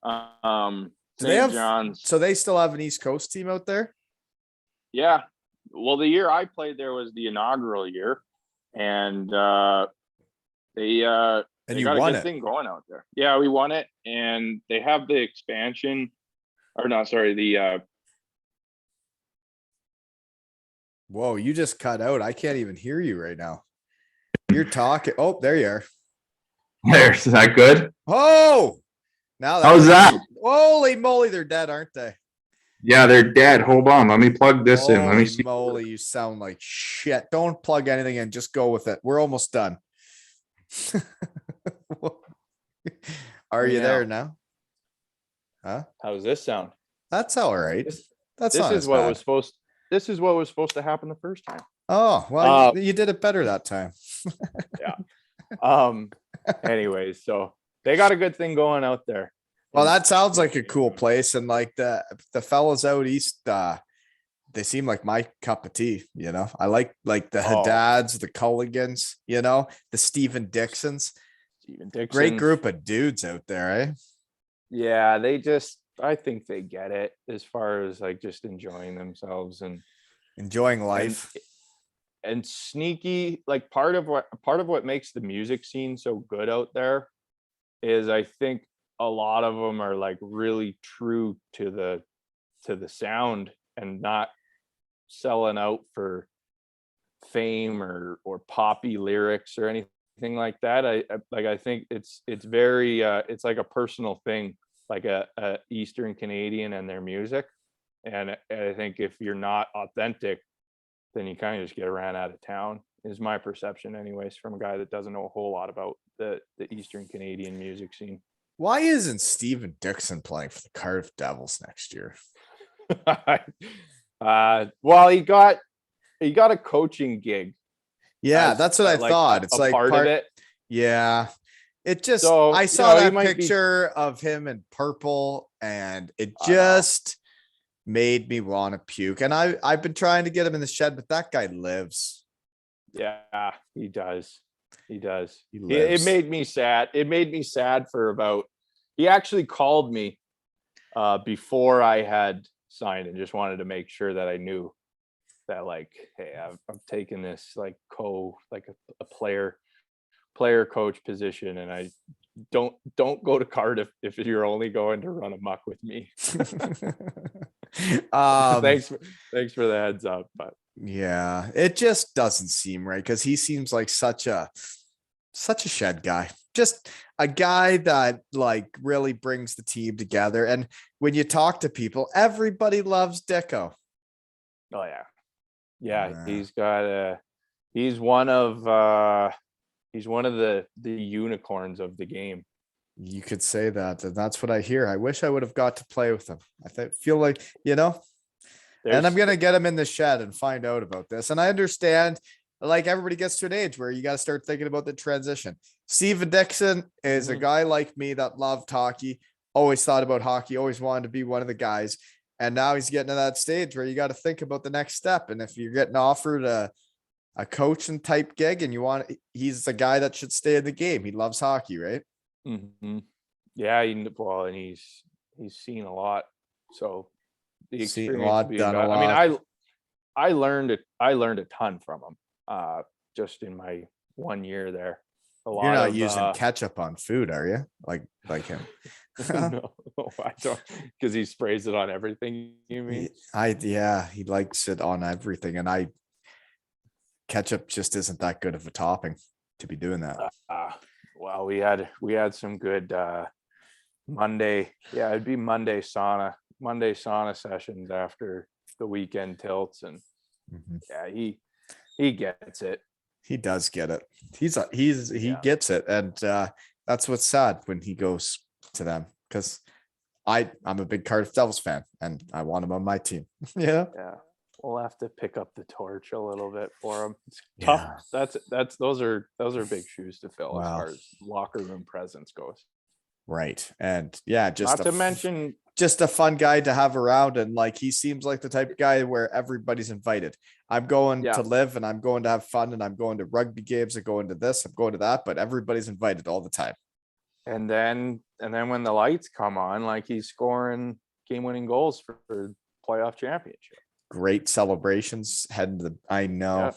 Do they St. have, John's. so they still have an East Coast team out there? Yeah. Well, the year I played there was the inaugural year, and they And you got a won good it. thing going out there. Yeah, we won it, and they have the expansion, or no, sorry, the Whoa, you just cut out. I can't even hear you right now. You're talking. Oh, there you are. Is that good? Oh, now How's that? Holy moly, they're dead, aren't they? Yeah, they're dead. Hold on. Let me plug this in. Let me Holy see. moly, you sound like shit. Don't plug anything in. Just go with it. We're almost done. Are you there now? Huh? How does this sound? That's all right. That's This not is as what bad. was supposed. This is what was supposed to happen the first time. Oh, well, you did it better that time. Anyways, so they got a good thing going out there. Well, that sounds like a cool place. And like the fellas out east, they seem like my cup of tea, I like the Haddads, the Culligans, the Stephen Dixons. Great group of dudes out there, eh? Yeah, I think they get it as far as like just enjoying themselves and enjoying life. And sneaky, like part of what makes the music scene so good out there is I think a lot of them are like really true to the sound and not selling out for fame or poppy lyrics or anything like that. I think it's very it's like a personal thing, like a Eastern Canadian and their music. And I think if you're not authentic, then you kind of just get ran out of town, is my perception anyways, from a guy that doesn't know a whole lot about the Eastern Canadian music scene. Why isn't Stephen Dixon playing for the Cardiff Devils next year? Well, he got a coaching gig. Yeah, that's what I thought. It's like part of it. Yeah. It just, So, I saw that he picture of him in purple and it just made me want to puke. And I've been trying to get him in the shed, but that guy lives. Yeah, he does. He does. It made me sad. It made me sad for he actually called me before I had signed and just wanted to make sure that I knew that, like, hey, I'm taking this like a player coach position, and I don't go to Cardiff if you're only going to run amok with me. Thanks for the heads up. But yeah, it just doesn't seem right because he seems like such a Such a shed guy. Just a guy that like really brings the team together. And when you talk to people, everybody loves Dicko. Oh yeah. Yeah, Yeah. he's one of the unicorns of the game. You could say that, and that's what I hear. I wish I would have got to play with him. Feel like, and I'm There's gonna get him in the shed and find out about this. And I understand, like everybody gets to an age where you got to start thinking about the transition. Steven Dixon is a Mhm. guy like me that loved hockey, always thought about hockey, always wanted to be one of the guys. And now he's getting to that stage where you got to think about the next step. And if you're getting offered a coaching type gig and he's the guy that should stay in the game. He loves hockey, right? Mhm. Yeah, and he's seen a lot. So the Seen a experience lot, will be done a I mean, lot. I learned a ton from him. Just in my 1 year there. You're not using ketchup on food, are you? Like him. No, I don't, because he sprays it on everything. You mean? He likes it on everything, and ketchup just isn't that good of a topping to be doing that. Well, we had some good Monday. Yeah, it'd be Monday sauna sessions after the weekend tilts, and Mhm. yeah, he gets it. He does get it. He Yeah. gets it, and that's what's sad when he goes to them, because I'm a big Cardiff Devils fan and I want him on my team. Yeah. Yeah, we'll have to pick up the torch a little bit for him. It's Yeah. tough. Those are big shoes to fill as Wow. far as locker room presence goes. Right. And yeah, Not to mention, just a fun guy to have around. And like, he seems like the type of guy where everybody's invited. I'm going Yeah. to live and I'm going to have fun, and I'm going to rugby games, I'm going to this, I'm going to that, but everybody's invited all the time. and then when the lights come on, like he's scoring game-winning goals for playoff championship. Great celebrations heading to I know. Yep.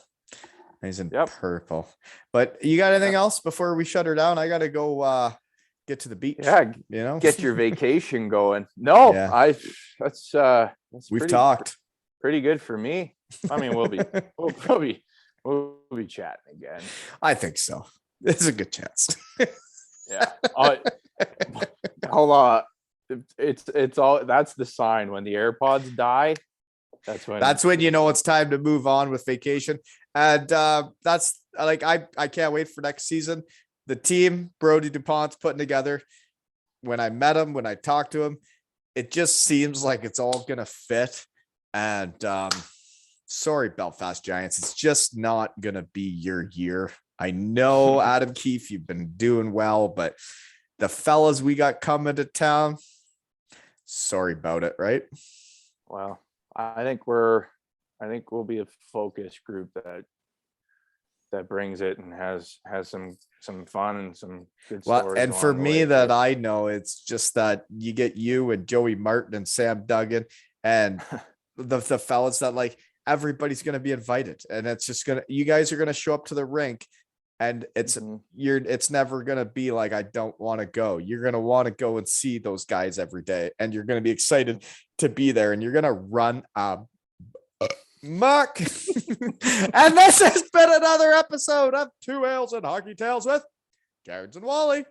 He's in Yep. purple. But you got anything else before we shut her down? I gotta go get to the beach. Yeah, get your vacation going. No, Yeah. that's We've pretty, talked. pretty good for me. I mean, we'll be chatting again. I think so. There's a good chance. Yeah. Hold on. It's all, that's the sign when the AirPods die. That's when you know it's time to move on with vacation. And that's like, I can't wait for next season. The team Brodie DuPont's putting together. When I met him, when I talked to him, it just seems like it's all gonna fit. And sorry, Belfast Giants, it's just not gonna be your year. I know, Adam Keefe, you've been doing well, but the fellas we got coming to town, sorry about it, right? Well, I think we'll be a focus group that brings it and has some fun and some good stories. Well, and for me that I know, it's just that you get you and Joey Martin and Sam Duggan and the fellas that like everybody's going to be invited, and it's just you guys are going to show up to the rink, and it's never going to be like, I don't want to go. You're going to want to go and see those guys every day, and you're going to be excited to be there, and you're going to run muck. And this has been another episode of Two Ales and Hockey Tales with Garrett and Wally.